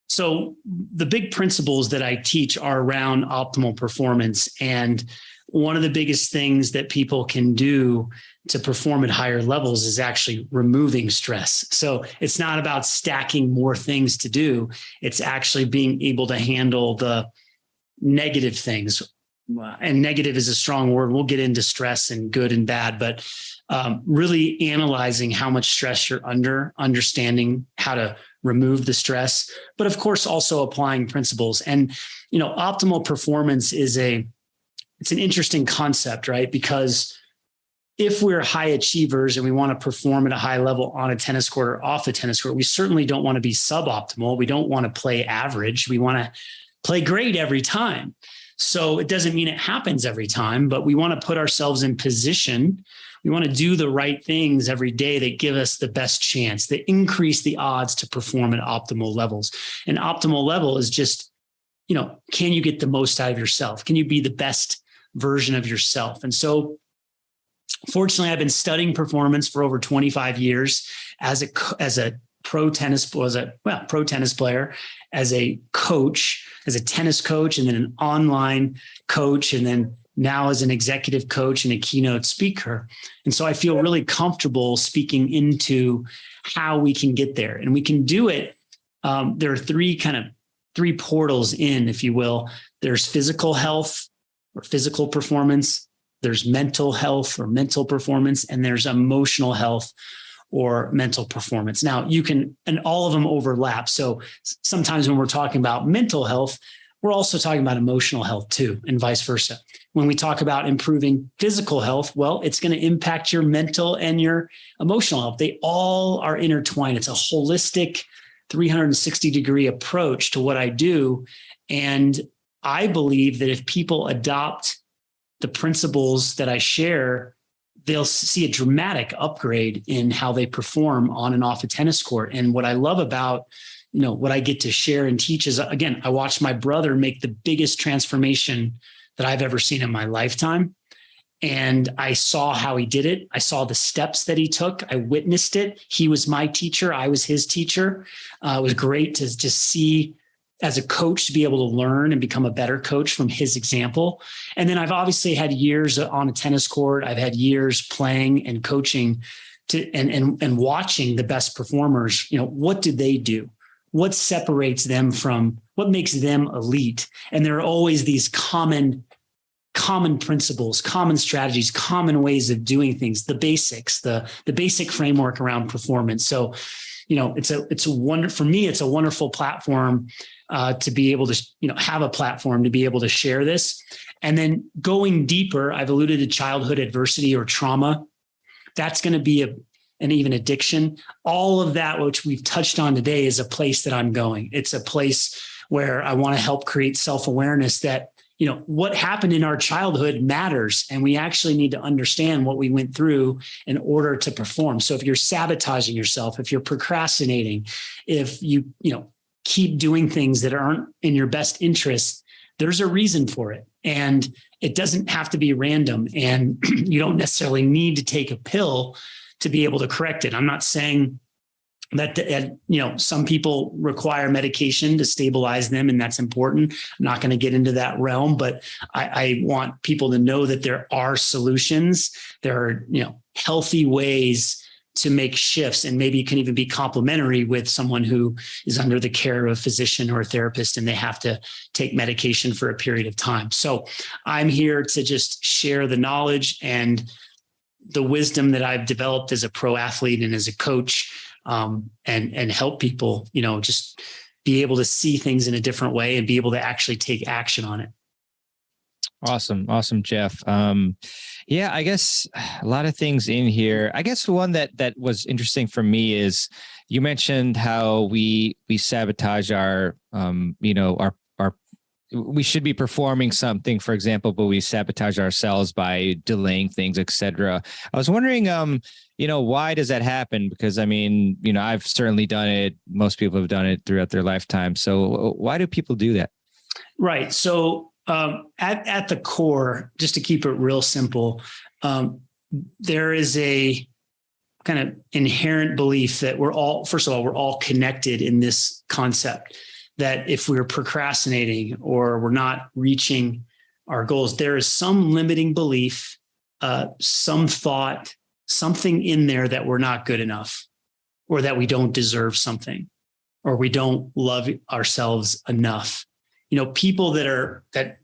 So the big principles that I teach are around optimal performance. And one of the biggest things that people can do to perform at higher levels is actually removing stress. So it's not about stacking more things to do. It's actually being able to handle the negative things. And negative is a strong word. We'll get into stress and good and bad, but really analyzing how much stress you're under, understanding how to remove the stress, but of course also applying principles. And, optimal performance it's an interesting concept, right? Because if we're high achievers and we want to perform at a high level on a tennis court or off the tennis court, we certainly don't want to be suboptimal. We don't want to play average. We want to play great every time. So it doesn't mean it happens every time, but we want to put ourselves in position. We want to do the right things every day that give us the best chance, that increase the odds to perform at optimal levels. And optimal level is just, can you get the most out of yourself? Can you be the best version of yourself? And so fortunately, I've been studying performance for over 25 years as a pro tennis player, as a coach, as a tennis coach, and then an online coach, and then now as an executive coach and a keynote speaker. And so I feel really comfortable speaking into how we can get there. And we can do it. There are three portals in, if you will. There's physical health or physical performance. There's mental health or mental performance, and there's emotional health or mental performance. Now and all of them overlap. So sometimes when we're talking about mental health, we're also talking about emotional health too, and vice versa. When we talk about improving physical health, well, it's going to impact your mental and your emotional health. They all are intertwined. It's a holistic 360-degree approach to what I do. And I believe that if people adopt the principles that I share, they'll see a dramatic upgrade in how they perform on and off a tennis court. And what I love about, what I get to share and teach is, again, I watched my brother make the biggest transformation that I've ever seen in my lifetime. And I saw how he did it. I saw the steps that he took. I witnessed it. He was my teacher. I was his teacher. It was great to just see, as a coach, to be able to learn and become a better coach from his example. And then I've obviously had years on a tennis court. I've had years playing and coaching and watching the best performers. What do they do? What separates them from what makes them elite? And there are always these common principles, common strategies, common ways of doing things, the basics, the basic framework around performance. So, it's a wonderful platform to be able to, have a platform to be able to share this. And then going deeper, I've alluded to childhood adversity or trauma. That's going to be and even addiction. All of that, which we've touched on today, is a place that I'm going. It's a place where I want to help create self-awareness that, what happened in our childhood matters. And we actually need to understand what we went through in order to perform. So if you're sabotaging yourself, if you're procrastinating, if you, keep doing things that aren't in your best interest, there's a reason for it. And it doesn't have to be random. And you don't necessarily need to take a pill to be able to correct it. I'm not saying that, some people require medication to stabilize them, and that's important. I'm not going to get into that realm, but I want people to know that there are solutions. There are, healthy ways to make shifts, and maybe it can even be complementary with someone who is under the care of a physician or a therapist and they have to take medication for a period of time. So I'm here to just share the knowledge and the wisdom that I've developed as a pro athlete and as a coach, and help people, just be able to see things in a different way and be able to actually take action on it. Awesome, Jeff. I guess a lot of things in here. I guess one that was interesting for me is you mentioned how we sabotage our we should be performing something, for example, but we sabotage ourselves by delaying things, etc. I was wondering, why does that happen? Because I've certainly done it. Most people have done it throughout their lifetime. So why do people do that? Right. So at the core, just to keep it real simple, there is a kind of inherent belief that we're all connected in this concept, that if we're procrastinating or we're not reaching our goals, there is some limiting belief, some thought, something in there that we're not good enough, or that we don't deserve something, or we don't love ourselves enough. People that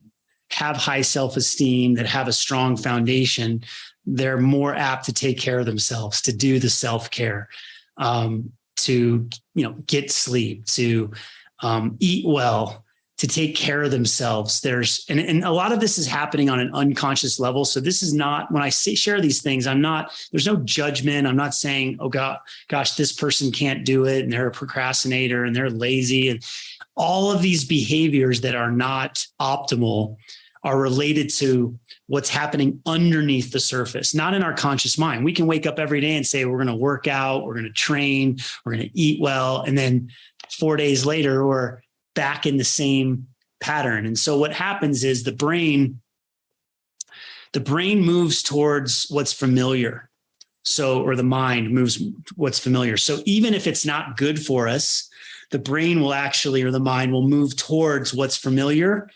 have high self-esteem, that have a strong foundation, they're more apt to take care of themselves, to do the self-care, to get sleep, to eat well, to take care of themselves. And a lot of this is happening on an unconscious level. So this is not, when I share these things, there's no judgment. I'm not saying, oh gosh, this person can't do it and they're a procrastinator and they're lazy. And all of these behaviors that are not optimal are related to what's happening underneath the surface, not in our conscious mind. We can wake up every day and say, we're going to work out, we're going to train, we're going to eat well. And then 4 days later, we're back in the same pattern. And so what happens is the brain moves towards what's familiar. So, or the mind moves what's familiar. So even if it's not good for us, the brain will actually, or the mind will move towards what's familiar.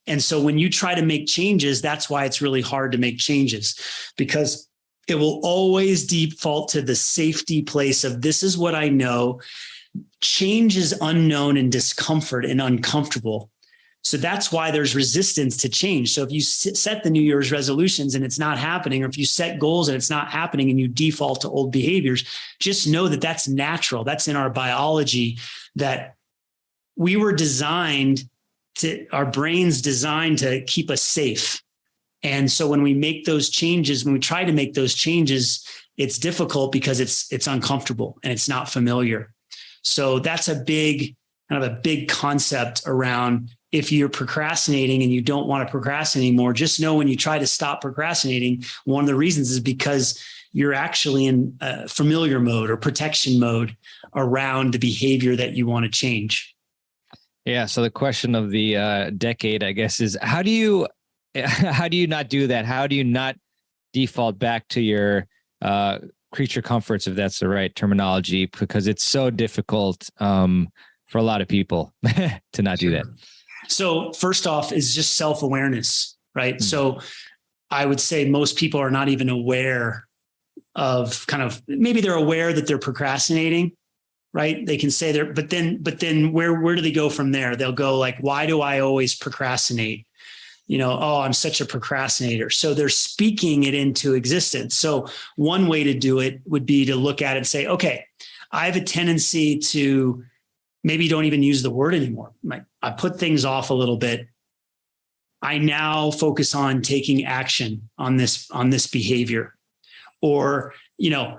And so when you try to make changes, that's why it's really hard to make changes, because it will always default to the safety place of this is what I know. Change is unknown and discomfort and uncomfortable. So that's why there's resistance to change. So if you set the New Year's resolutions and it's not happening, or if you set goals and it's not happening and you default to old behaviors, just know that that's natural. That's in our biology, that we were designed to, our brain's designed to keep us safe. And so when we make those changes, when we try to make those changes, it's difficult because it's uncomfortable and it's not familiar. So that's a big concept around, if you're procrastinating and you don't want to procrastinate anymore, just know when you try to stop procrastinating, one of the reasons is because you're actually in familiar mode or protection mode around the behavior that you want to change. Yeah. So the question of the decade, I guess, is how do you not do that? How do you not default back to your creature comforts, if that's the right terminology, because it's so difficult for a lot of people to not do that. So first off is just self-awareness, right? Mm-hmm. So I would say most people are not even aware of maybe they're aware that they're procrastinating, right? They can say but then where do they go from there? They'll go like, why do I always procrastinate? Oh, I'm such a procrastinator. So they're speaking it into existence. So one way to do it would be to look at it and say, okay, I have a tendency to maybe don't even use the word anymore. I put things off a little bit. I now focus on taking action on this behavior. Or,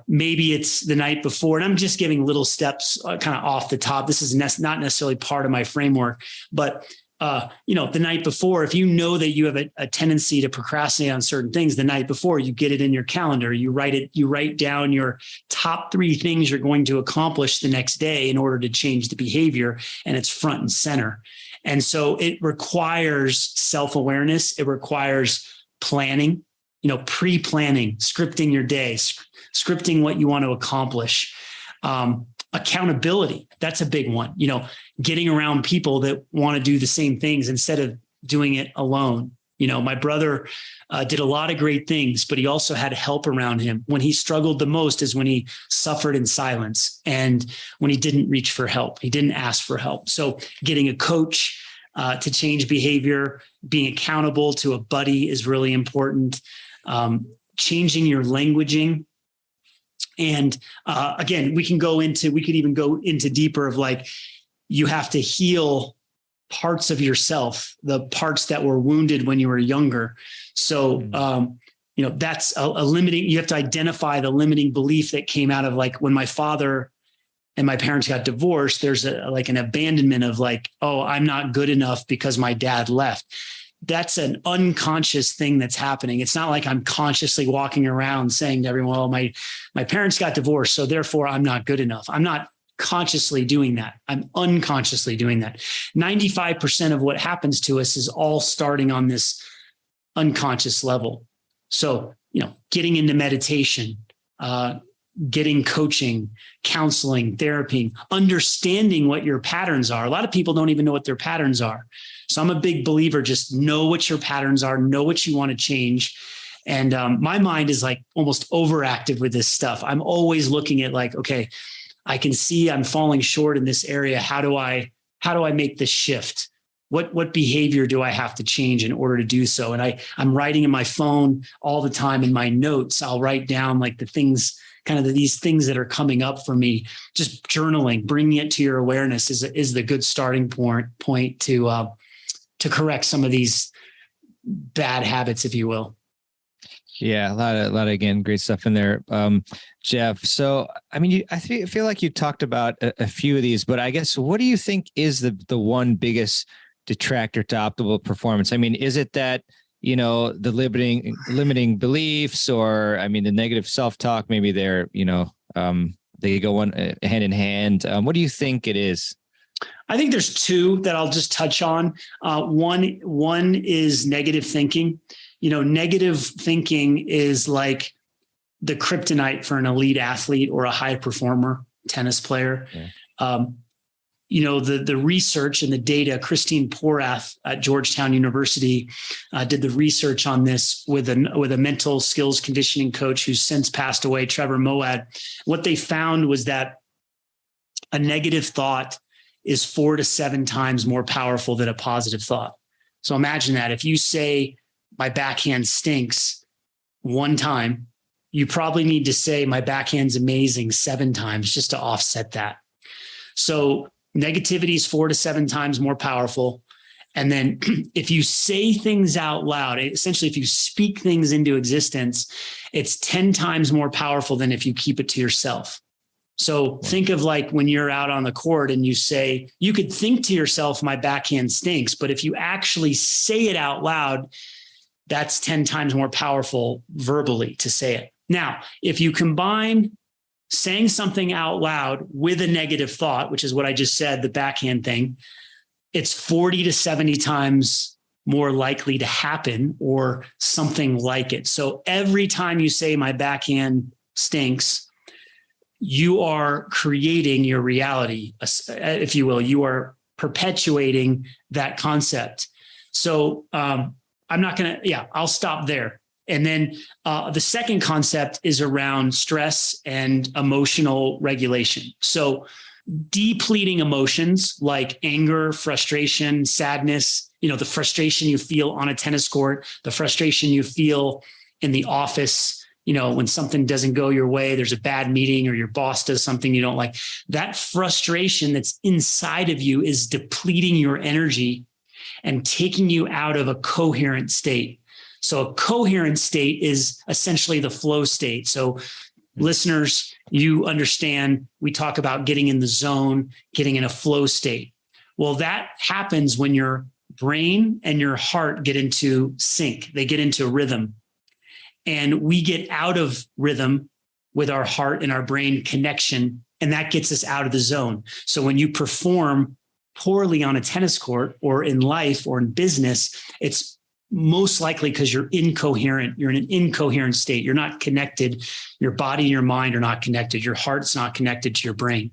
maybe it's the night before, and I'm just giving little steps kind of off the top. This is not necessarily part of my framework, but the night before, if you know that you have a tendency to procrastinate on certain things, the night before, you get it in your calendar, you write down your top 3 things you're going to accomplish the next day in order to change the behavior, and it's front and center. And so it requires self-awareness. It requires planning, pre-planning, scripting your day, scripting what you want to accomplish. Accountability, that's a big one. Getting around people that want to do the same things instead of doing it alone. My brother did a lot of great things, but he also had help around him. When he struggled the most is when he suffered in silence and when he didn't reach for help. He didn't ask for help. So getting a coach to change behavior, being accountable to a buddy is really important. Changing your languaging. And again, we could even go into deeper of like, you have to heal parts of yourself, the parts that were wounded when you were younger. So, that's a limiting, you have to identify the limiting belief that came out of like when my father and my parents got divorced, there's an abandonment of like, oh, I'm not good enough because my dad left. That's an unconscious thing that's happening. It's not like I'm consciously walking around saying to everyone, well, my parents got divorced, so therefore I'm not good enough. I'm not consciously doing that. I'm unconsciously doing that. 95% of what happens to us is all starting on this unconscious level. So, getting into meditation, getting coaching, counseling, therapy, understanding what your patterns are. A lot of people don't even know what their patterns are. So I'm a big believer, just know what your patterns are, know what you want to change. And my mind is like almost overactive with this stuff. I'm always looking at like, okay, I can see I'm falling short in this area. How do I make this shift? What behavior do I have to change in order to do so? And I'm writing in my phone all the time in my notes. I'll write down like the things, these things that are coming up for me. Just journaling, bringing it to your awareness is the good starting point to correct some of these bad habits, if you will. Yeah, a lot of, again, great stuff in there, Jeff. So, I mean, I feel like you talked about a few of these, but I guess what do you think is the one biggest detractor to optimal performance? I mean, is it that, the limiting beliefs, or I mean, the negative self-talk? Maybe they're, they go hand in hand. What do you think it is? I think there's two that I'll just touch on. One is negative thinking. Negative thinking is like the kryptonite for an elite athlete or a high performer tennis player. Yeah. The research and the data, Christine Porath at Georgetown University did the research on this with a mental skills conditioning coach who's since passed away, Trevor Moawad. What they found was that a negative thought is 4 to 7 times more powerful than a positive thought. So imagine that if you say, my backhand stinks 1 time, you probably need to say my backhand's amazing 7 times just to offset that. So negativity is 4 to 7 times more powerful. And then if you say things out loud, essentially, if you speak things into existence, it's 10 times more powerful than if you keep it to yourself. So think of like when you're out on the court and you say, you could think to yourself, my backhand stinks. But if you actually say it out loud, that's 10 times more powerful verbally to say it. Now, if you combine saying something out loud with a negative thought, which is what I just said, the backhand thing, it's 40 to 70 times more likely to happen or something like it. So every time you say my backhand stinks, you are creating your reality, if you will. You are perpetuating that concept. So I'm not going to, I'll stop there. And then the second concept is around stress and emotional regulation. So depleting emotions like anger, frustration, sadness, the frustration you feel on a tennis court, the frustration you feel in the office, when something doesn't go your way, there's a bad meeting or your boss does something you don't like, that frustration that's inside of you is depleting your energy and taking you out of a coherent state. So a coherent state is essentially the flow state. So listeners, you understand, we talk about getting in the zone, getting in a flow state. Well, that happens when your brain and your heart get into sync. They get into rhythm. And we get out of rhythm with our heart and our brain connection, and that gets us out of the zone. So when you perform poorly on a tennis court or in life or in business, it's most likely because you're incoherent. You're in an incoherent state. You're not connected. Your body and your mind are not connected. Your heart's not connected to your brain.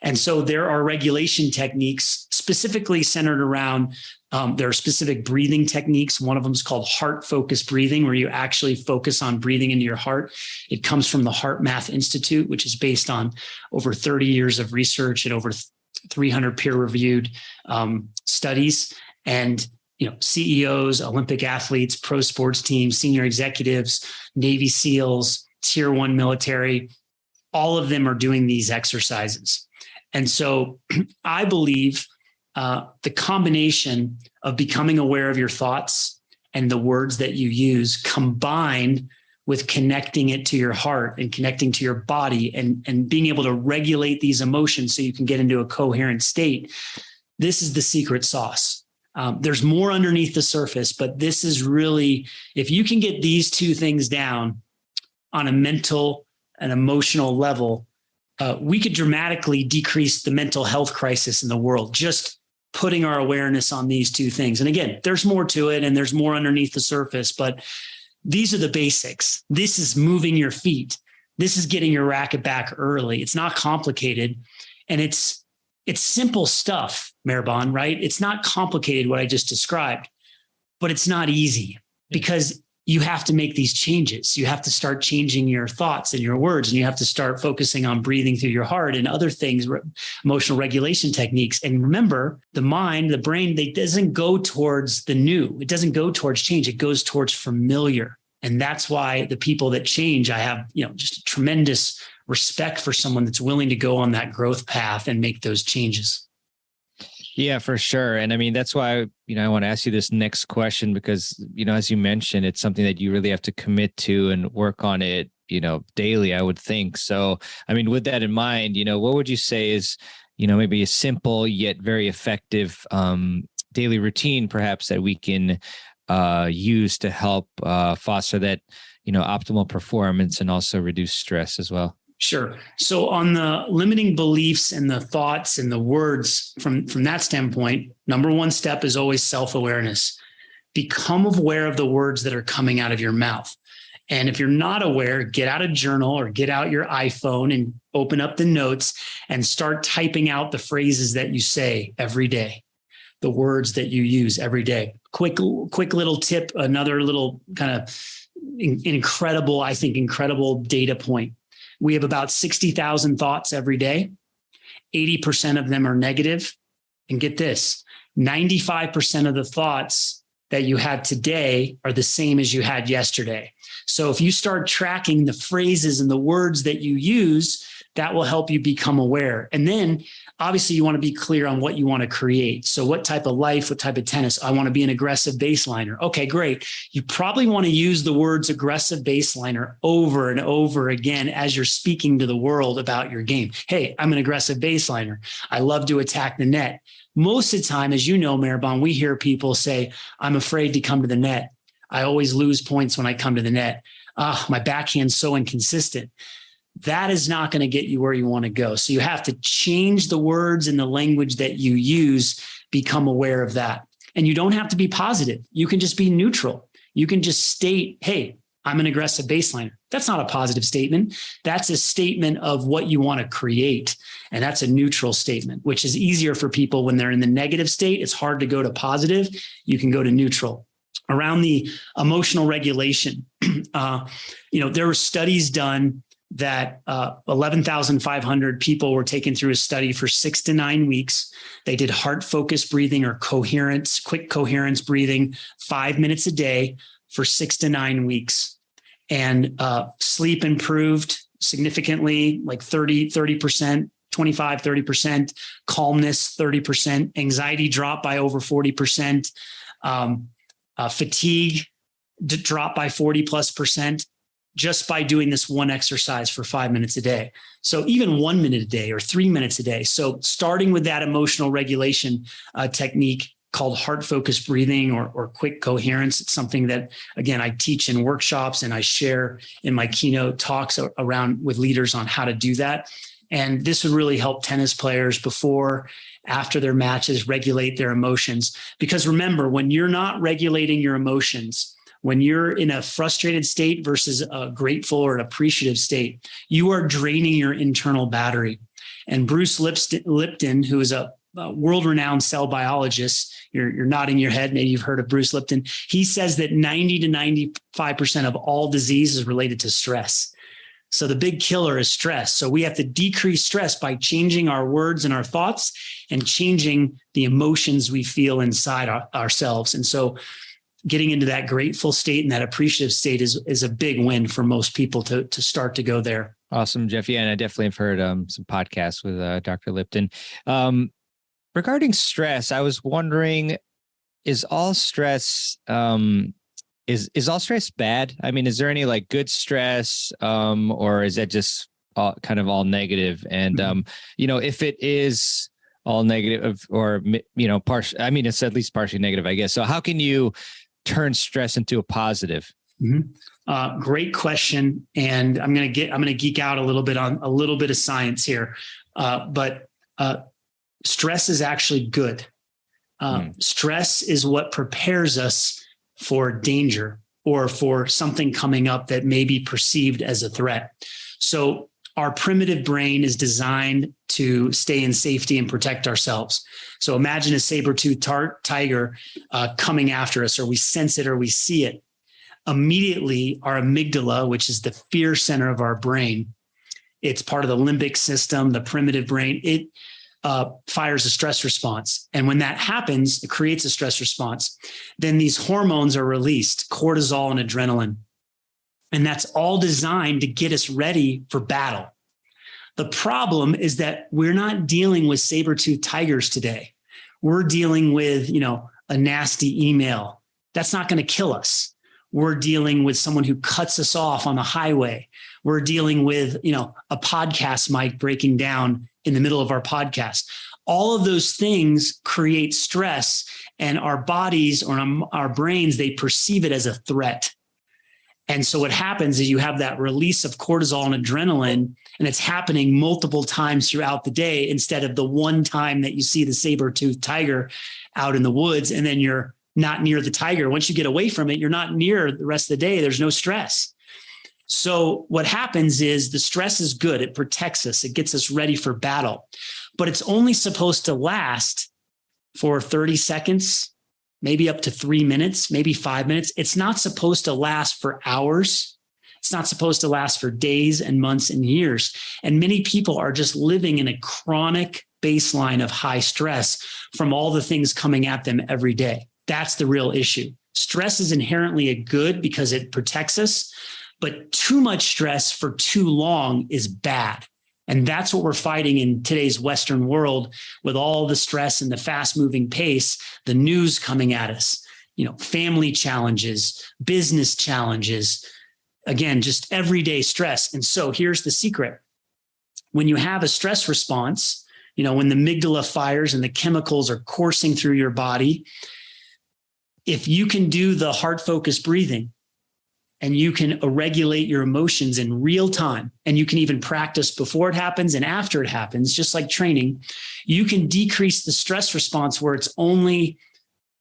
And so there are regulation techniques specifically centered around, there are specific breathing techniques. One of them is called heart-focused breathing, where you actually focus on breathing into your heart. It comes from the Heart Math Institute, which is based on over 30 years of research and over 300 peer-reviewed studies. And CEOs, Olympic athletes, pro sports teams, senior executives, Navy SEALs, Tier 1 military, all of them are doing these exercises. And so I believe the combination of becoming aware of your thoughts and the words that you use, combined with connecting it to your heart and connecting to your body and being able to regulate these emotions so you can get into a coherent state, this is the secret sauce. There's more underneath the surface, but this is really, if you can get these two things down on a mental and emotional level, we could dramatically decrease the mental health crisis in the world, just putting our awareness on these two things. And again, there's more to it and there's more underneath the surface, but these are the basics. This is moving your feet. This is getting your racket back early. It's not complicated. And it's simple stuff, Maribon, right? It's not complicated what I just described, but it's not easy because you have to make these changes. You have to start changing your thoughts and your words, and you have to start focusing on breathing through your heart and other things, emotional regulation techniques. And remember, the mind, the brain, they doesn't go towards the new. It doesn't go towards change. It goes towards familiar. And that's why the people that change, I have, just a tremendous respect for someone that's willing to go on that growth path and make those changes. Yeah, for sure. And I mean, that's why, I want to ask you this next question because, as you mentioned, it's something that you really have to commit to and work on it, daily, I would think. So, I mean, with that in mind, what would you say is, maybe a simple yet very effective daily routine, perhaps that we can use to help foster that, optimal performance and also reduce stress as well? Sure. So on the limiting beliefs and the thoughts and the words from that standpoint, number one step is always self-awareness. Become aware of the words that are coming out of your mouth. And if you're not aware, get out a journal or get out your iPhone and open up the notes and start typing out the phrases that you say every day, the words that you use every day. Quick little tip, another little kind of incredible data point. We have about 60,000 thoughts every day. 80% of them are negative. And get this, 95% of the thoughts that you have today are the same as you had yesterday. So if you start tracking the phrases and the words that you use, that will help you become aware. And then obviously you want to be clear on what you want to create. So what type of life, what type of tennis? I want to be an aggressive baseliner. Okay, great. You probably want to use the words aggressive baseliner over and over again as you're speaking to the world about your game. Hey, I'm an aggressive baseliner. I love to attack the net. Most of the time, as you know, Maribon, we hear people say, I'm afraid to come to the net. I always lose points when I come to the net. My backhand's so inconsistent. That is not going to get you where you want to go. So you have to change the words and the language that you use, become aware of that. And you don't have to be positive. You can just be neutral. You can just state, hey, I'm an aggressive baseliner. That's not a positive statement. That's a statement of what you want to create. And that's a neutral statement, which is easier for people when they're in the negative state. It's hard to go to positive. You can go to neutral. Around the emotional regulation, there were studies done that 11,500 people were taken through a study for 6 to 9 weeks. They did heart-focused breathing or quick coherence breathing, 5 minutes a day for 6 to 9 weeks. And sleep improved significantly, like 30%, 25, 30%, calmness, 30%, anxiety dropped by over 40%, fatigue dropped by 40+%. Just by doing this one exercise for 5 minutes a day. So even 1 minute a day or 3 minutes a day. So starting with that emotional regulation technique called heart-focused breathing or quick coherence. It's something that, again, I teach in workshops and I share in my keynote talks around with leaders on how to do that. And this would really help tennis players before, after their matches, regulate their emotions. Because remember, when you're not regulating your emotions, when you're in a frustrated state versus a grateful or an appreciative state, you are draining your internal battery. And Bruce Lipton, who is a world-renowned cell biologist, you're nodding your head, maybe you've heard of Bruce Lipton. He says that 90 to 95% of all disease is related to stress. So the big killer is stress. So we have to decrease stress by changing our words and our thoughts and changing the emotions we feel inside ourselves. And so getting into that grateful state and that appreciative state is a big win for most people to start to go there. Awesome, Jeff. Yeah, and I definitely have heard some podcasts with Dr. Lipton. Regarding stress, I was wondering, is all stress is all stress bad? I mean, is there any like good stress, or is that just kind of all negative? And if it is all negative, or partial, I mean, it's at least partially negative, I guess. So how can you turn stress into a positive? Mm-hmm. Great question. And I'm going to geek out a little bit on a little bit of science here. But stress is actually good. Stress is what prepares us for danger or for something coming up that may be perceived as a threat. So our primitive brain is designed to stay in safety and protect ourselves. So imagine a saber-toothed tiger coming after us, or we sense it or we see it. Immediately, our amygdala, which is the fear center of our brain, it's part of the limbic system, the primitive brain, it fires a stress response. And when that happens, it creates a stress response. Then these hormones are released, cortisol and adrenaline. And that's all designed to get us ready for battle. The problem is that we're not dealing with saber-toothed tigers today. We're dealing with, a nasty email. That's not going to kill us. We're dealing with someone who cuts us off on the highway. We're dealing with, a podcast mic breaking down in the middle of our podcast. All of those things create stress, and our bodies or our brains, they perceive it as a threat. And so what happens is you have that release of cortisol and adrenaline, and it's happening multiple times throughout the day instead of the one time that you see the saber-toothed tiger out in the woods, and then you're not near the tiger. Once you get away from it, you're not near the rest of the day. There's no stress. So what happens is the stress is good. It protects us. It gets us ready for battle, but it's only supposed to last for 30 seconds, maybe up to 3 minutes, maybe 5 minutes. It's not supposed to last for hours. It's not supposed to last for days and months and years. And many people are just living in a chronic baseline of high stress from all the things coming at them every day. That's the real issue. Stress is inherently a good because it protects us, but too much stress for too long is bad. And that's what we're fighting in today's Western world with all the stress and the fast moving pace, the news coming at us, family challenges, business challenges, again, just everyday stress. And so here's the secret. When you have a stress response, when the amygdala fires and the chemicals are coursing through your body, if you can do the heart-focused breathing and you can regulate your emotions in real time, and you can even practice before it happens and after it happens, just like training, you can decrease the stress response where it's only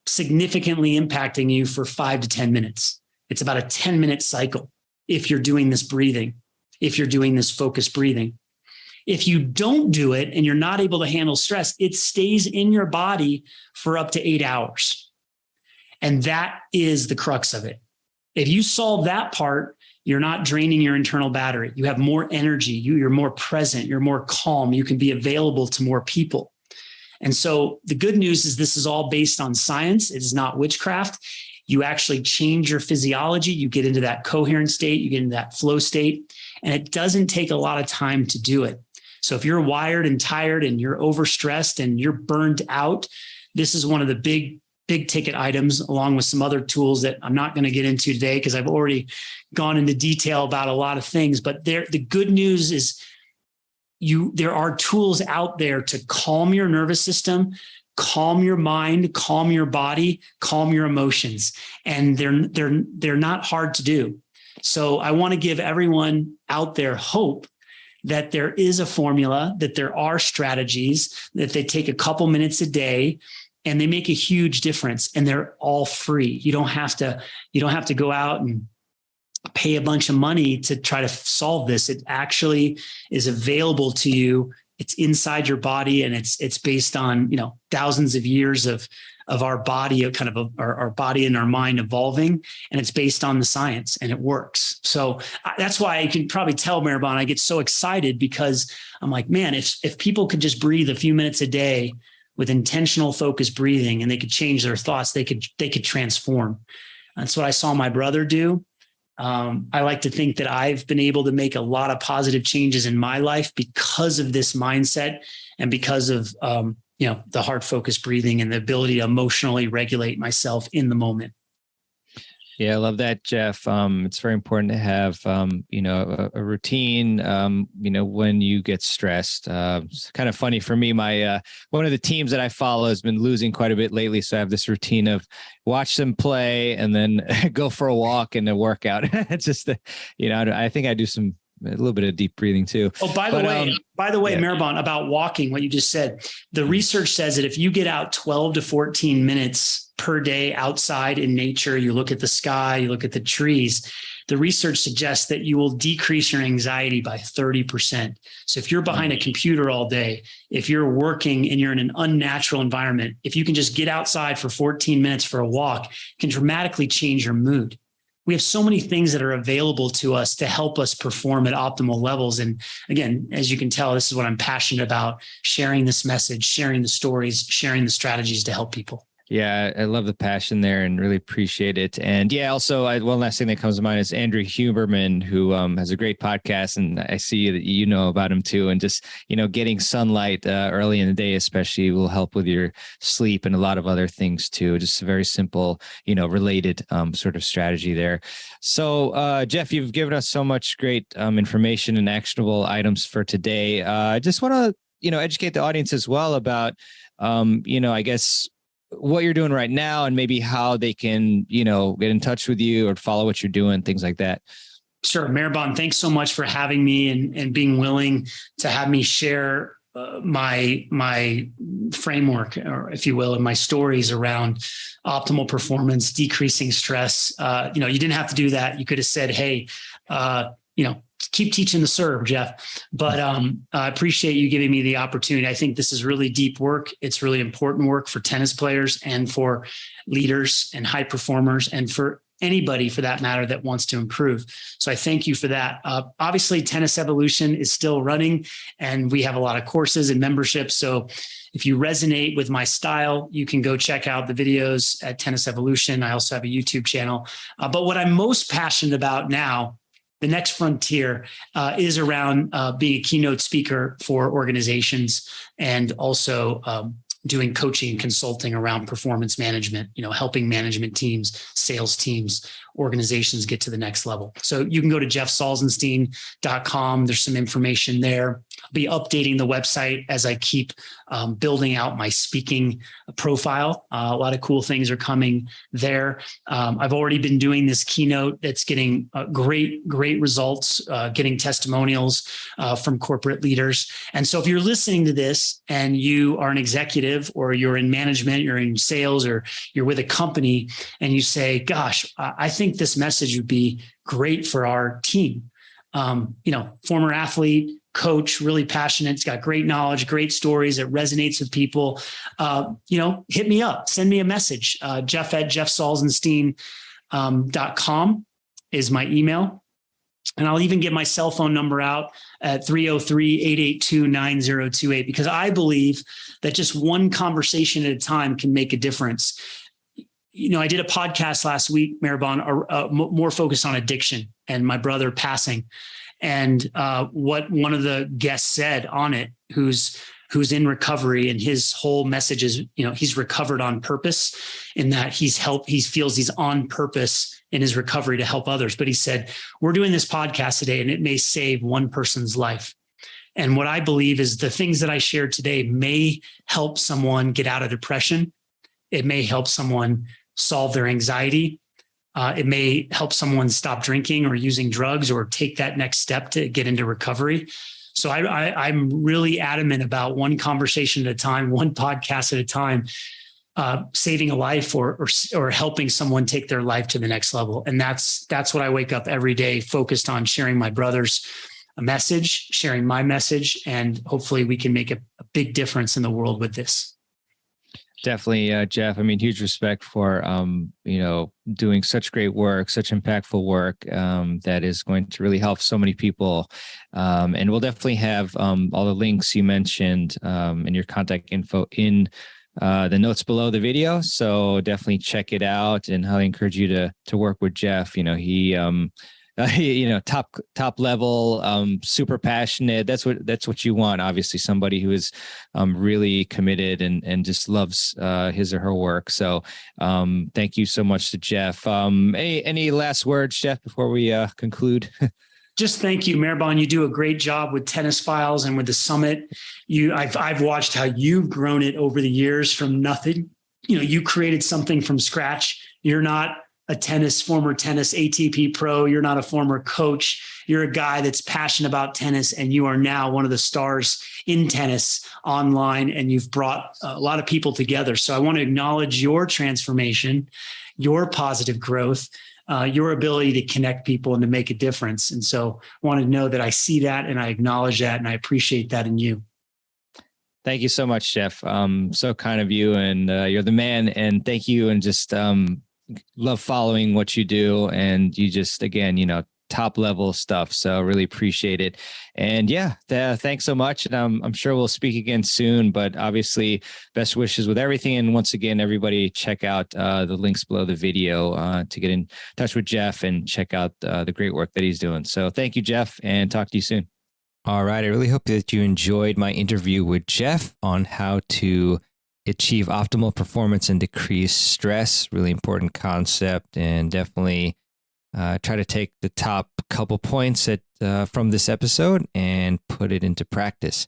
significantly impacting you for 5 to 10 minutes. It's about a 10-minute cycle if you're doing this breathing, if you're doing this focused breathing. If you don't do it and you're not able to handle stress, it stays in your body for up to 8 hours. And that is the crux of it. If you solve that part, you're not draining your internal battery. You have more energy. You're more present. You're more calm. You can be available to more people. And so the good news is this is all based on science. It is not witchcraft. You actually change your physiology. You get into that coherent state. You get into that flow state. And it doesn't take a lot of time to do it. So if you're wired and tired and you're overstressed and you're burned out, this is one of the big ticket items, along with some other tools that I'm not going to get into today because I've already gone into detail about a lot of things. But the good news is there are tools out there to calm your nervous system, calm your mind, calm your body, calm your emotions. And they're not hard to do. So I want to give everyone out there hope that there is a formula, that there are strategies, that they take a couple minutes a day, and they make a huge difference, and they're all free. You don't have to go out and pay a bunch of money to try to solve this. It actually is available to you. It's inside your body, and it's based on, thousands of years of our body, our body and our mind evolving, and it's based on the science, and it works. So that's why I can probably tell, Maribon, I get so excited because I'm like, man, if people could just breathe a few minutes a day with intentional focused breathing, and they could change their thoughts, they could transform. That's what I saw my brother do. I like to think that I've been able to make a lot of positive changes in my life because of this mindset and because of, the heart focused breathing and the ability to emotionally regulate myself in the moment. Yeah, I love that, Jeff. It's very important to have, a routine, when you get stressed. It's kind of funny for me. My one of the teams that I follow has been losing quite a bit lately. So I have this routine of watch them play and then go for a walk and a workout. It's just, I think I do a little bit of deep breathing too. Oh, by the way, yeah. Maribon, about walking, what you just said, the research says that if you get out 12 to 14 minutes per day outside in nature, you look at the sky, you look at the trees, the research suggests that you will decrease your anxiety by 30%. So if you're behind a computer all day, if you're working and you're in an unnatural environment, if you can just get outside for 14 minutes for a walk, it can dramatically change your mood. We have so many things that are available to us to help us perform at optimal levels. And again, as you can tell, this is what I'm passionate about, sharing this message, sharing the stories, sharing the strategies to help people. Yeah, I love the passion there and really appreciate it. And yeah, also one last thing that comes to mind is Andrew Huberman, who has a great podcast, and I see that you know about him too. And just getting sunlight early in the day, especially, will help with your sleep and a lot of other things too. Just a very simple, related sort of strategy there. So, Jeff, you've given us so much great information and actionable items for today. I just want to educate the audience as well about I guess what you're doing right now and maybe how they can, get in touch with you or follow what you're doing, things like that. Sure. Maribon, thanks so much for having me and being willing to have me share my framework, or if you will, and my stories around optimal performance, decreasing stress. You didn't have to do that. You could have said, hey, keep teaching the serve, Jeff. But I appreciate you giving me the opportunity. I think this is really deep work. It's really important work for tennis players and for leaders and high performers and for anybody for that matter that wants to improve. So I thank you for that. Obviously, Tennis Evolution is still running and we have a lot of courses and memberships. So if you resonate with my style, you can go check out the videos at Tennis Evolution. I also have a YouTube channel. But what I'm most passionate about now, the next frontier, is around being a keynote speaker for organizations and also doing coaching and consulting around performance management, helping management teams, sales teams, organizations get to the next level. So you can go to jeffsalzenstein.com. There's some information there. I'll be updating the website as I keep building out my speaking profile. A lot of cool things are coming there. I've already been doing this keynote that's getting great results, getting testimonials from corporate leaders. And so if you're listening to this and you are an executive or you're in management, you're in sales, or you're with a company and you say, gosh, I think this message would be great for our team. Former athlete, coach, really passionate. It's got great knowledge, great stories. It resonates with people. Hit me up, send me a message. Jeff@jeffsalzenstein.com is my email. And I'll even get my cell phone number out at 303-882-9028, because I believe that just one conversation at a time can make a difference. I did a podcast last week, Maribon, more focused on addiction and my brother passing. And what one of the guests said on it, who's in recovery, and his whole message is, he's recovered on purpose, in that he feels he's on purpose in his recovery to help others. But he said, we're doing this podcast today and it may save one person's life. And what I believe is the things that I shared today may help someone get out of depression. It may help someone solve their anxiety. It may help someone stop drinking or using drugs or take that next step to get into recovery. So I'm really adamant about one conversation at a time, one podcast at a time, saving a life or helping someone take their life to the next level. And that's what I wake up every day focused on, sharing my brother's message, sharing my message, and hopefully we can make a big difference in the world with this. Definitely, Jeff. I mean, huge respect for, doing such great work, such impactful work that is going to really help so many people. And we'll definitely have all the links you mentioned and your contact info in the notes below the video. So definitely check it out, and highly encourage you to work with Jeff. Top level, super passionate. That's what you want. Obviously, somebody who is really committed and just loves his or her work. So thank you so much to Jeff. Any last words, Jeff, before we conclude? Just thank you, Maribon. You do a great job with Tennis Files and with the summit. I've watched how you've grown it over the years from nothing. You created something from scratch. You're not a former tennis ATP pro. You're not a former coach. You're a guy that's passionate about tennis, and you are now one of the stars in tennis online, and you've brought a lot of people together. So I want to acknowledge your transformation, your positive growth, your ability to connect people and to make a difference. And so I want to know that I see that and I acknowledge that and I appreciate that in you. Thank you so much, Jeff. So kind of you, and you're the man, and thank you. And just love following what you do. And you just, again, top level stuff. So really appreciate it. And yeah, thanks so much. And I'm sure we'll speak again soon, but obviously best wishes with everything. And once again, everybody check out the links below the video to get in touch with Jeff and check out the great work that he's doing. So thank you, Jeff, and talk to you soon. All right. I really hope that you enjoyed my interview with Jeff on how to achieve optimal performance and decrease stress. Really important concept, and definitely try to take the top couple points from this episode and put it into practice.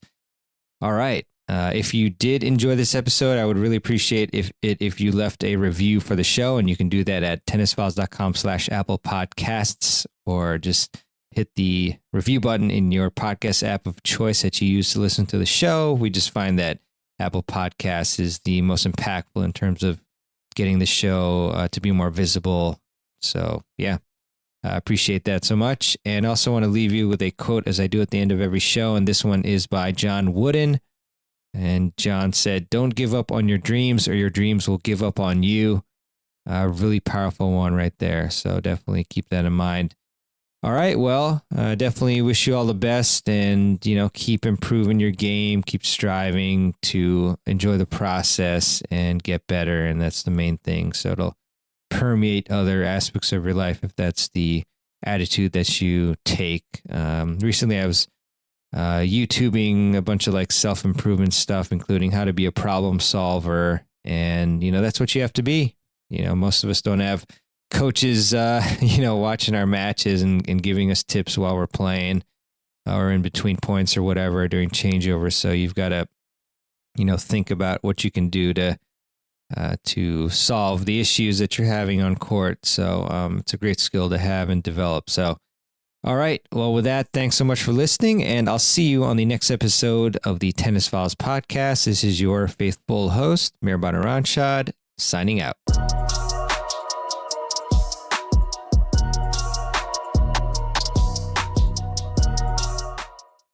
All right. If you did enjoy this episode, I would really appreciate if you left a review for the show, and you can do that at tennisfiles.com/Apple Podcasts, or just hit the review button in your podcast app of choice that you use to listen to the show. We just find that Apple Podcasts is the most impactful in terms of getting the show to be more visible. So yeah, I appreciate that so much. And also want to leave you with a quote, as I do at the end of every show. And this one is by John Wooden. And John said, "Don't give up on your dreams, or your dreams will give up on you." A really powerful one right there. So definitely keep that in mind. All right. Well, definitely wish you all the best, and, keep improving your game, keep striving to enjoy the process and get better. And that's the main thing. So it'll permeate other aspects of your life if that's the attitude that you take. Recently, I was YouTubing a bunch of self-improvement stuff, including how to be a problem solver. And, that's what you have to be. Most of us don't have coaches, watching our matches and giving us tips while we're playing or in between points or whatever, during changeovers. So you've got to, think about what you can do to solve the issues that you're having on court. So it's a great skill to have and develop. So, all right. Well, with that, thanks so much for listening, and I'll see you on the next episode of the Tennis Files podcast. This is your faithful host, Mehrbon Iranshad, signing out.